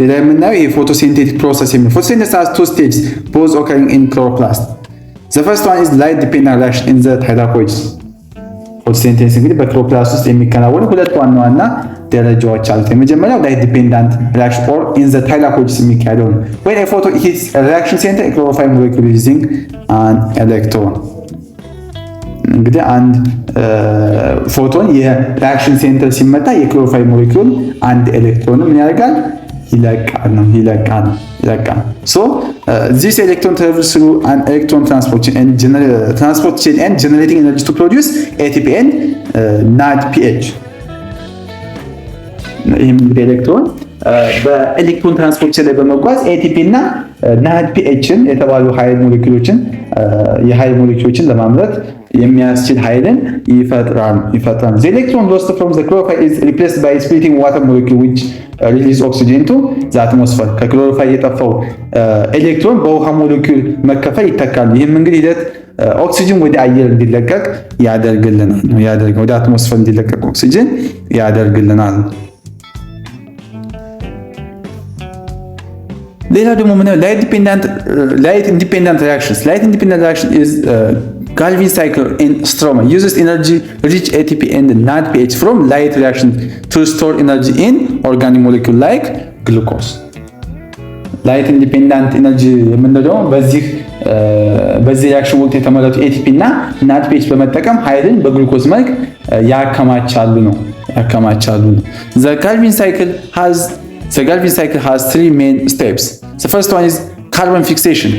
ሌላ የምናየው ይሄ ፎቶሲንቴቲክ ፕሮሰስ የሚል ፎቶሲንተሲስ has two stages both occurring in chloroplast. The first one is light dependent reaction in the thylakoids. ፎቶሲንቴሲስ እንግዲህ በክሎሮፕላስት ውስጥ የሚከናወኑ ሁለት ዋና ዋና ደረጃዎች አሉት። የመጀመሪያው ላይት ዲፔንዳንት ሪአክሽን ኦር ኢን ዘ ታይላኮይድስ የሚካሄደው ነው። when a photon hits a reaction center a chlorophyll molecule using an electron። እንግዲህ አንድ ፎቶን የሪአክሽን ሴንተር ሲመታ የክሎሮፋይል ሞሌኪውል አንድ ኤሌክትሮን ምን ያደርጋል? ይለቃል። So this electron travels through an electron transport chain and generating energy to produce ATP and NADPH. ይህም እንግዲህ ኤሌክትሮን በኤሌክትሮን ትራንስፖርት ቼን ላይ በመጓዝ ATP እና NADPHን የተባሉ የኃይል ሞሌኪውሎችን ለማምረት የሚያስችል ኃይልን ይፈጥራል። The electron lost from the chlorophyll is replaced by splitting water molecule which release oxygen to the atmosphere. ከክሎሮፋይል የጠፋው ኤሌክትሮን በውሃ ሞሌኪውል መከፈል ይተካል። ይህም እንግዲህ ሂደት ኦክሲጅን ወደ አየር እንዲለቀቅ ያደርግልናል። ወደ አትሞስፌር እንዲለቀቅ ኦክሲጅን ያደርግልናል። ሌላ ደግሞ ምን light independent reactions. Light independent reaction is Calvin cycle in stroma uses energy rich ATP and NADPH from light reaction to store energy in organic molecule like glucose. Light independent energy የምንለው በዚህ ሪአክሽን ወቅት የተመረቱ ATP እና NADPH በመጠቀም ኃይልን በግሉኮዝ መልክ ያከማቻሉ ነው። The Calvin cycle has three main steps. The first one is carbon fixation.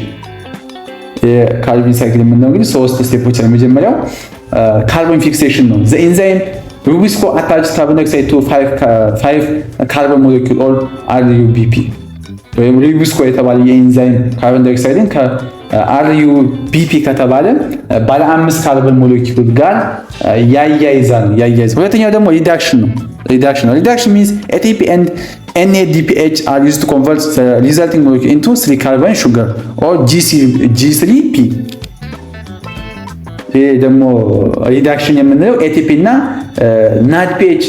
የካርቦን ሳይክል የምንለው እንግዲህ ሶስት ስቴፖች ነው። የመጀመሪያው ካርቦን ፊክሴሽን ነው። the enzyme rubisco attaches carbon dioxide to 5 carbon molecule or RUBP ወይም ሩቢስኮ የተባለ የኤንዛይም ካርቦን ዳይኦክሳይድን ከRUBP ከተባለ ባለ 5 ካርቦን ሞሌኪውል ጋር ያያይዛል። ሁለተኛው ደግሞ ሪዳክሽን ነው። Reduction means ATP and NADPH are used to convert the resulting molecule into 3-carbon sugar or G3P. ይሄ ደግሞ ሪዳክሽን የምንለው ATP እና NADPH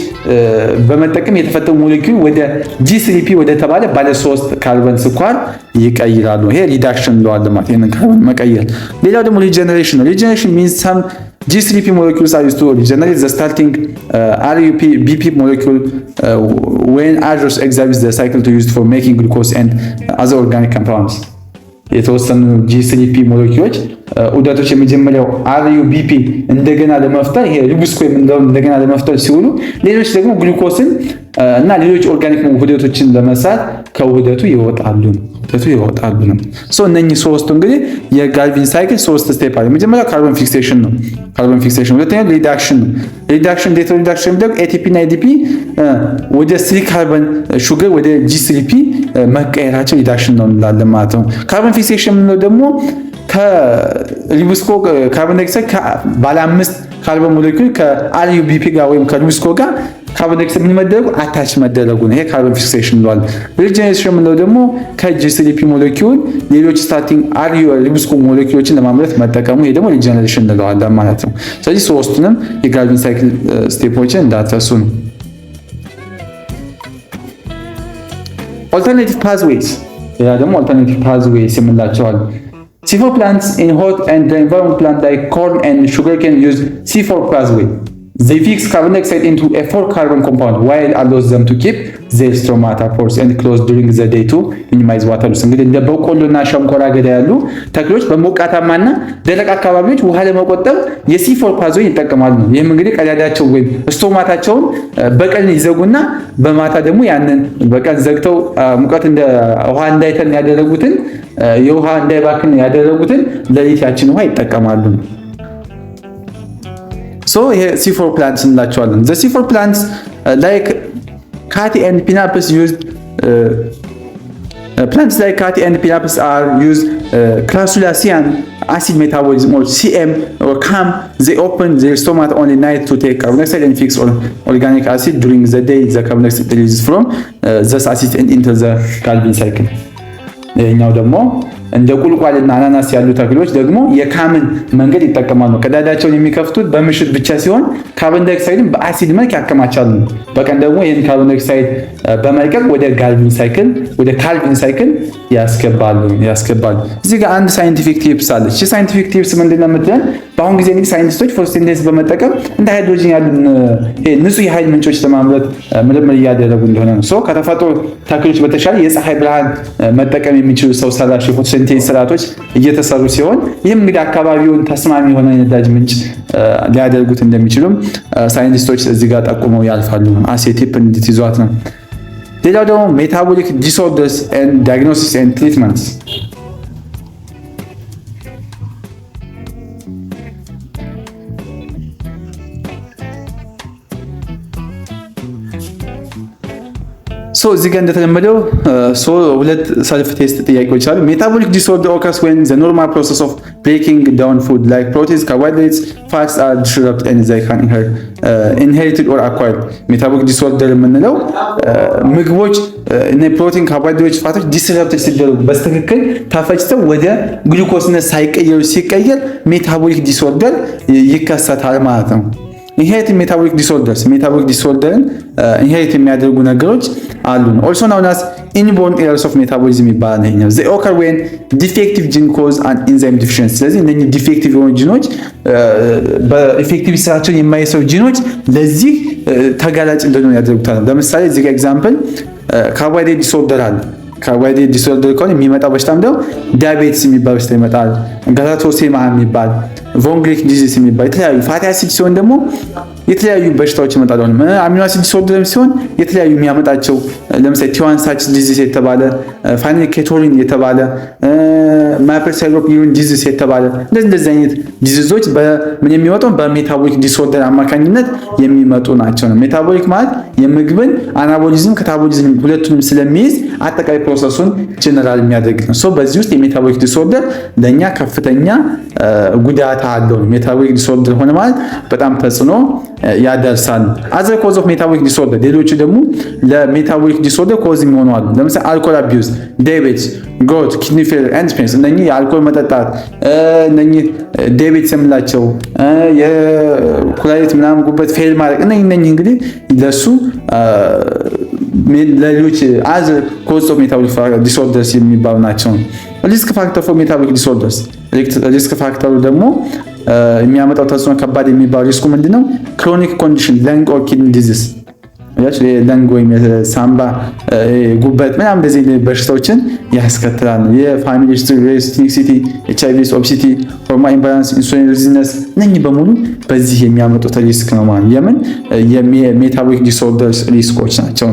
በመጠቀም የተፈጠሩ ሞሌኪውል ወደ G3P ወደ ተባለ ባለ 3 ካርበን ስኳር ይቀይራሉ። ይሄ ሪዳክሽን እንለዋለን ማለት ይሄንን ካርበን መቀየር። ሌላው ደግሞ ሪጀነሬሽን ነው። Regeneration means some G3P molecules are used to regenerate the starting RUBP molecule when others exhibit the cycle to use for making glucose and other organic compounds. የተወሰኑ G3P ሞሌኪውሎች ዑደቶች የመጀመሪያው RUBP እንደገና ለመፍጠር ይሄ ሩቢስኮ የምንለው እንደገና ለመፍጠር ሲውሉ፣ ሌሎች ደግሞ ግሉኮስን እና ሌሎች ኦርጋኒክ ውህደቶችን ለመስራት ከውህደቱ ይወጣሉ ነው። እነኚህ ሶስቱ እንግዲህ የጋልቪን ሳይክል ሶስት ስቴፕ አለ። የመጀመሪያው ካርቦን ፊክሴሽን ነው። ሁለተኛው ሪዳክሽን ነው። ሪዳክሽን እንዴት ነው? ሪዳክሽን የሚደረግ ATP እና ADP ወደ 3 ካርቦን ሹገር ወደ G3P መቀየራቸው ሪዳክሽን ነው እንላለን ማለት ነው። ካርቦን ፊክሴሽን የምንለው ደግሞ ከሩቢስኮ ካርቦን ዳይኦክሳይድ ባለ 5 ካርቦን ሞሌኪውል ከRUBP ጋር ወይም ከሩቢስኮ ጋር ካርቦን ዳይኦክሳይድ ምን መደረጉ አታች መደረጉ ነው። ይሄ ካርቦን ፊክሴሽን እንለዋለን። ሪጀነሬሽን የምንለው ደግሞ ከG3P ሞሌኪውል ሌሎች ስታርቲንግ ሩቢስኮ ሞሌኪውሎችን ለማምረት መጠቀሙ፣ ይሄ ደግሞ ሪጀነሬሽን እንለዋለን ማለት ነው። ስለዚህ ሶስቱንም የጋልቪን ሳይክል ስቴፖችን እንዳትረሱ ነው። ኦልተርኔቲቭ ፓዝዌይስ፣ ሌላ ደግሞ ኦልተርኔቲቭ ፓዝዌይስ የምንላቸው አሉ። C4 plants in hot and dry environment plants like corn and sugarcane use C4 pathway. They fix carbon dioxide into a 4-carbon compound while allows them to keep their stomata pores and closed during the day to minimize water loss. እንግዲህ እንደ በቆሎና ሸንኮራ አገዳ ያሉ ተክሎች በሞቃታማና ደረቅ አካባቢዎች ውሃ ለመቆጠብ የC4 ፓዝዌይ ይጠቀማሉ። ይህም እንግዲህ ቀዳዳቸው ወይም ስቶማታቸውን በቀን ይዘጉና በማታ ደግሞ ያንን በቀን ዘግተው ሙቀት እንደ ውሃ እንዳይተን ያደረጉትን የውሃ እንዳይባክን ያደረጉትን ለሊት ያችን ውሃ ይጠቀማሉ። So here C4 plants እንላቸዋለን። The C4 plants like Cathy and Pinapus are used Crassulaceae acid metabolism or CM or CAM, they open their stomach only night to take carbon dioxide and fix organic acid. During the day the carbon dioxide releases from this acid and into the Calvin cycle. ይሄኛው ደግሞ እንደ ቁልቋልና አናናስ ያሉ ተክሎች ደግሞ የካምን መንገድ ይጠቀማሉ። ቀዳዳቸውን የሚከፍቱት በምሽት ብቻ ሲሆን ካርቦን ዳይኦክሳይድን በአሲድ መልክ ያከማቻሉ። በቀን ደግሞ ይሄን ካርቦን ዳይኦክሳይድ በመልቀቅ ወደ ካልቪን ሳይክል ያስገባሉ። እዚህ ጋር አንድ ሳይንቲፊክ ቲፕስ አለች። እሺ ሳይንቲፊክ ቲፕስ ምንድነው የምትለን? በአሁን ጊዜ እንግዲህ ሳይንቲስቶች ፎቶሲንቴሲስ በመጠቀም እንደ ሃይድሮጅን ያሉ ንጹህ የኃይል ምንጮች ለማምረት ምርምር እያደረጉ እንደሆነ ነው። ከተፈጥሮ ተክሎች በተሻለ የፀሐይ ብርሃን መጠቀም የሚችሉ ሰው ሰራሽ የፎቶሲንቴሲስ ስርዓቶች እየተሰሩ ሲሆን ይህም እንግዲህ አካባቢውን ተስማሚ የሆነ የነዳጅ ምንጭ ሊያደርጉት እንደሚችሉም ሳይንቲስቶች እዚህ ጋር ጠቁመው ያልፋሉ። አሴቲፕ እንድትይዟት ነው። ሌላው ደግሞ ሜታቦሊክ ዲስኦርደርስ ኤንድ ዳያግኖሲስ ኤንድ ትሪትመንትስ። እዚህ ጋር እንደተለመደው ሁለት ሰልፍ ቴስት ጥያቄዎች አሉ። ሜታቦሊክ ዲስኦርደር ኦከርስ when the normal process of breaking down food like proteins, carbohydrates, fats are disrupted and they can inherited or acquired. ሜታቦሊክ ዲስኦርደር የምንለው ምግቦች እና ፕሮቲን፣ ካርቦሃይድሬት፣ ፋቶች ዲስረፕትድ ሲደረጉ በስትክክል ተፈጭተው ወደ ግሉኮስነት ሲቀየር ሜታቦሊክ ዲስኦርደር ይከሰታል ማለት ነው። ኢንሄሪትድ ሜታቦሊክ ዲስኦርደርን ኢንሄሪት የሚያደርጉ ነገሮች አሉ። also known as inborn errors of metabolism ይባላል። ይሄኛው they occur when defective gene cause an enzyme deficiency። ስለዚህ እነኚህ ዲፌክቲቭ የሆኑ ጂኖች በኢፌክቲቭ ስራቸውን የማይሰሩ ጂኖች ለዚህ ተጋላጭ እንደሆኑ ያደርጉታል። ለምሳሌ እዚህ ጋር ኤግዛምፕል ካርቦሃይድሬት ዲስኦርደር አለ። ካርቦሃይድሬት ዲስኦርደር ከሆነ የሚመጣው በሽታ ምንድነው? ዳያቤቲስ የሚባል በሽታ ይመጣል። ጋላቶሴማ የሚባል ቮን ግሪክ ዲዚዝ የሚባል የተለያዩ ፋቲ አሲድ ሲሆን ደግሞ የተለያዩ በሽታዎች ይመጣሉ። አሚኖ አሲድ ዲስኦርደር ሲሆን የተለያዩ የሚያመጣቸው ለምሳሌ ቲዋን ሳች ዲዚዝ የተባለ ፋይናል ኬቶሊን የተባለ ማይፐርሳይሎፒዩሪን ዲዚዝ የተባለ እንደዚህ አይነት ዲዚዞች በምን የሚመጣው በሜታቦሊክ ዲስኦርደር አማካኝነት የሚመጡ ናቸው ነው። ሜታቦሊክ ማለት የምግብን አናቦሊዝም ካታቦሊዝም ሁለቱንም ስለሚይዝ አጠቃላይ ፕሮሰሱን ጀነራል የሚያደርግ ነው። በዚህ ውስጥ የሜታቦሊክ ዲስኦርደር ለኛ ከፍተኛ ጉዳት አለው። ሜታቦሊክ ዲስኦርደር ሆነ ማለት በጣም ተጽዕኖ ያደርሳል። አዘር ኮዝ ኦፍ ሜታቦሊክ ዲስኦርደር ሌሎቹ ደግሞ ለሜታቦሊክ ዲስኦርደር ኮዝ የሚሆኑ አሉ። ለምሳሌ አልኮል አቢዩዝ፣ ዳያቤቲስ፣ ግሮት፣ ኪድኒ ፌሊየር ኤንድ ፔንስ። እነኚህ የአልኮል መጠጣት እነኚህ ዳያቤቲስ የምላቸው የኩላሊት ምናምን ጉበት ፌል ማድረግ እነኚህ እንግዲህ ለሱ ለሌሎች አዘር ኮዝ ኦፍ ሜታቦሊክ ዲስኦርደርስ የሚባሉ ናቸው። ሪስክ ፋክተር ፎር ሜታቦሊክ ዲስኦርደርስ ሪስክ ፋክተሩ ደግሞ የሚያመጣው ተጽዕኖ ከባድ የሚባለው ሪስኩ ምንድነው? ክሮኒክ ኮንዲሽን ለንግ ኦር ኪድኒ ዲዚዝ ለንግ ወይም ሳምባ ጉበት ምናምን እንደዚህ በሽታዎችን ያስከትላል። የፋሚሊ ሂስትሪ፣ ሬስቲኒክሲቲ፣ ኤችአይቪ፣ ኦብሲቲ፣ ሆርሞን ኢምባላንስ፣ ኢንሱሊን ሬዚስተንስ እነኚህ በሙሉ በዚህ የሚያመጡት ሪስክ ነው ማለት የምን የሜታቦሊክ ዲስኦርደርስ ሪስኮች ናቸው።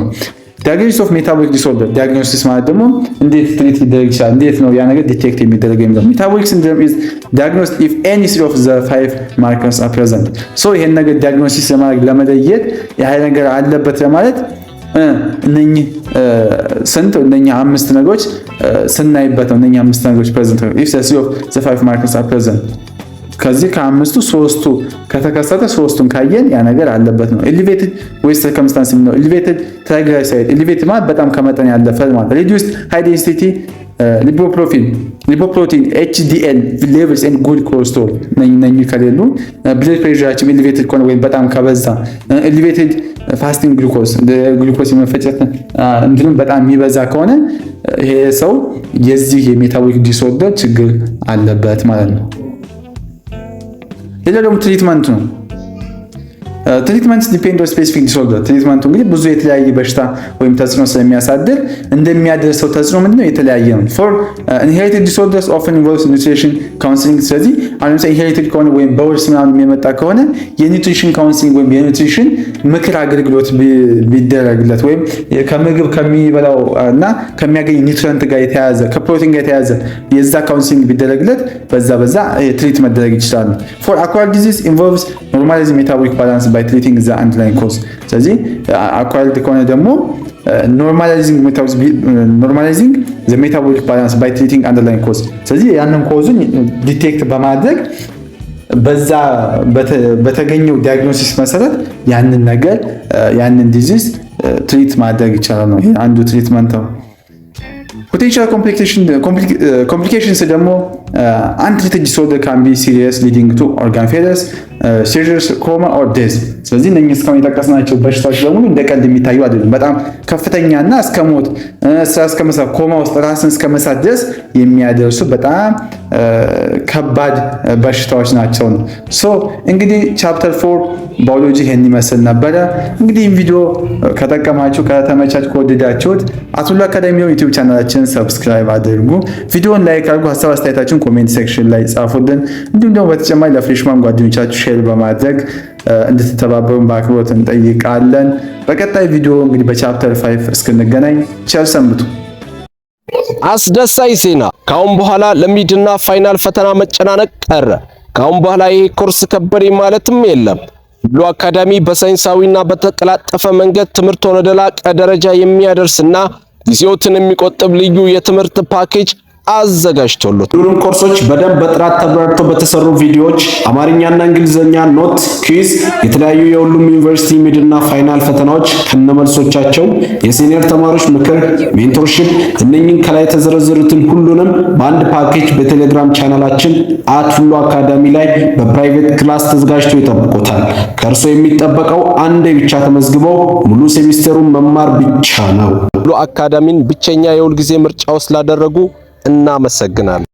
ዲያግኖሲስ ኦፍ ሜታቦሊክ ዲስኦርደር ዲያግኖሲስ ማለት ደግሞ እንዴት ትሪት ሊደረግ ይችላል፣ እንዴት ነው ያ ነገር ዲቴክት የሚደረገው የሚለው። ሜታቦሊክ ሲንድሮም ኢዝ ዲያግኖስድ ኢፍ ኤኒ ትሪ ኦፍ ዘ 5 ማርከርስ አር ፕሬዘንት። ይሄን ነገር ዲያግኖሲስ ለማድረግ ለመለየት ያ ነገር አለበት ለማለት እነኚህ እነኚህ አምስት ነገሮች ስናይበት ነው። እነኚህ አምስት ነገሮች ፕሬዘንት ኢፍ ዘ 3 ኦፍ ዘ 5 ማርከርስ አር ፕሬዘንት። ከዚህ ከአምስቱ ሶስቱ ከተከሰተ ሶስቱን ካየን ያ ነገር አለበት ነው። ኤሊቬትድ ዌስት ሰርከምስታንስ ነው። ኤሊቬትድ ትራይግላይሰራይድ ኤሊቬትድ ማለት በጣም ከመጠን ያለፈ ማለት። ሪዲዩስድ ሃይ ዴንሲቲ ሊፖፕሮቲን ኤችዲኤል ሌቭልስ ኤንድ ጉድ ኮሌስትሮል ነኝ ከሌሉ ብለድ ፕሬሸራችን ኤሊቬትድ ከሆነ ወይም በጣም ከበዛ ኤሊቬትድ ፋስቲንግ ግሉኮስ የመፈጨት እንትንም በጣም የሚበዛ ከሆነ ይሄ ሰው የዚህ የሜታቦሊክ ዲስኦርደር ችግር አለበት ማለት ነው። ሌላ ደግሞ ትሪትመንት ነው። ትሪትመንት ዲፔንድ ኦን ስፔሲፊክ ዲስኦርደር። ትሪትመንቱ እንግዲህ ብዙ የተለያየ በሽታ ወይም ተጽዕኖ ስለሚያሳድር እንደሚያደርሰው ተጽዕኖ ምንድነው የተለያየ ነው። ፎር ኢንሄሪትድ ዲስኦርደርስ ኦፍን ኢንቮልቭስ ኒውትሪሽን ካውንስሊንግ። ስለዚህ አሁን ለምሳሌ ኢንሄሪትድ ከሆነ ወይም በውርስ ምናምን የሚመጣ ከሆነ የኒውትሪሽን ካውንስሊንግ ወይም የኒውትሪሽን ምክር አገልግሎት ቢደረግለት ወይም ከምግብ ከሚበላው እና ከሚያገኝ ኒውትሪየንት ጋር የተያያዘ ከፕሮቲን ጋር የተያያዘ የዛ ካውንስሊንግ ቢደረግለት በዛ ትሪት መደረግ ይችላል። ፎር አኳርድ ዲዚዝ ኢንቮልቭስ ኖርማላይዚንግ ሜታቦሊክ ባላንስ by treating the underlying cause። ስለዚህ አኳርድ ከሆነ ደግሞ ኖርማላይዚንግ ዘ ሜታቦሊክ ባላንስ ባይ ትሪቲንግ አንደርላይንግ ኮዝ። ስለዚህ ያንን ኮዙን ዲቴክት በማድረግ በዛ በተገኘው ዲያግኖሲስ መሰረት ያንን ነገር ያንን ዲዚዝ ትሪት ማድረግ ይቻላል ነው። ይሄ አንዱ ትሪትመንት ነው። ፖቴንሻል ኮምፕሊኬሽንስ ደግሞ untreated disorder can be serious leading to organ failures, serious coma or death። ስለዚህ እነኚህ እስካሁን የጠቀስናቸው በሽታዎች በሙሉ እንደ ቀልድ የሚታዩ አይደሉም። በጣም ከፍተኛና እስከ ሞት እስከ መሳት ኮማ ውስጥ ራስን እስከ መሳት ድረስ የሚያደርሱ በጣም ከባድ በሽታዎች ናቸው ነው። ሶ እንግዲህ ቻፕተር 4 ባዮሎጂ ይሄን ይመስል ነበረ። እንግዲህ ቪዲዮ ከጠቀማችሁ ከተመቻችሁ ከወደዳችሁት አቱላ አካዳሚ ዩቲዩብ ቻናላችንን ሰብስክራይብ አድርጉ። ቪዲዮውን ላይክ አድርጉ። ሀሳብ አስተያየታችሁን ኮሜንት ሴክሽን ላይ ጻፉልን። እንዲሁም ደግሞ በተጨማሪ ለፍሬሽማን ጓደኞቻችሁ ሼር በማድረግ እንድትተባበሩን በአክብሮት እንጠይቃለን። በቀጣይ ቪዲዮ እንግዲህ በቻፕተር 5 እስክንገናኝ ቸር ሰንብቱ። አስደሳች ዜና! ካሁን በኋላ ለሚድና ፋይናል ፈተና መጨናነቅ ቀረ። ካሁን በኋላ ይሄ ኮርስ ከበደ ማለትም የለም። ሁሉ አካዳሚ በሳይንሳዊና በተቀላጠፈ መንገድ ትምህርትን ወደ ላቀ ደረጃ የሚያደርስና ጊዜዎትን የሚቆጥብ ልዩ የትምህርት ፓኬጅ አዘጋጅቶሎት ሁሉም ኮርሶች በደንብ በጥራት ተብራርተው በተሰሩ ቪዲዮዎች አማርኛና እንግሊዘኛ ኖት፣ ኩዊዝ፣ የተለያዩ የሁሉም ዩኒቨርሲቲ ሚድና ፋይናል ፈተናዎች ከነመልሶቻቸው፣ የሲኒየር ተማሪዎች ምክር፣ ሜንቶርሺፕ እነኚህን ከላይ የተዘረዘሩትን ሁሉንም በአንድ ፓኬጅ በቴሌግራም ቻናላችን ሁሉ አካዳሚ ላይ በፕራይቬት ክላስ ተዘጋጅቶ ይጠብቁታል። ከእርሶ የሚጠበቀው አንዴ ብቻ ተመዝግበው ሙሉ ሴሚስተሩን መማር ብቻ ነው። ሁሉ አካዳሚን ብቸኛ የሁል ጊዜ ምርጫው ስላደረጉ እናመሰግናለን።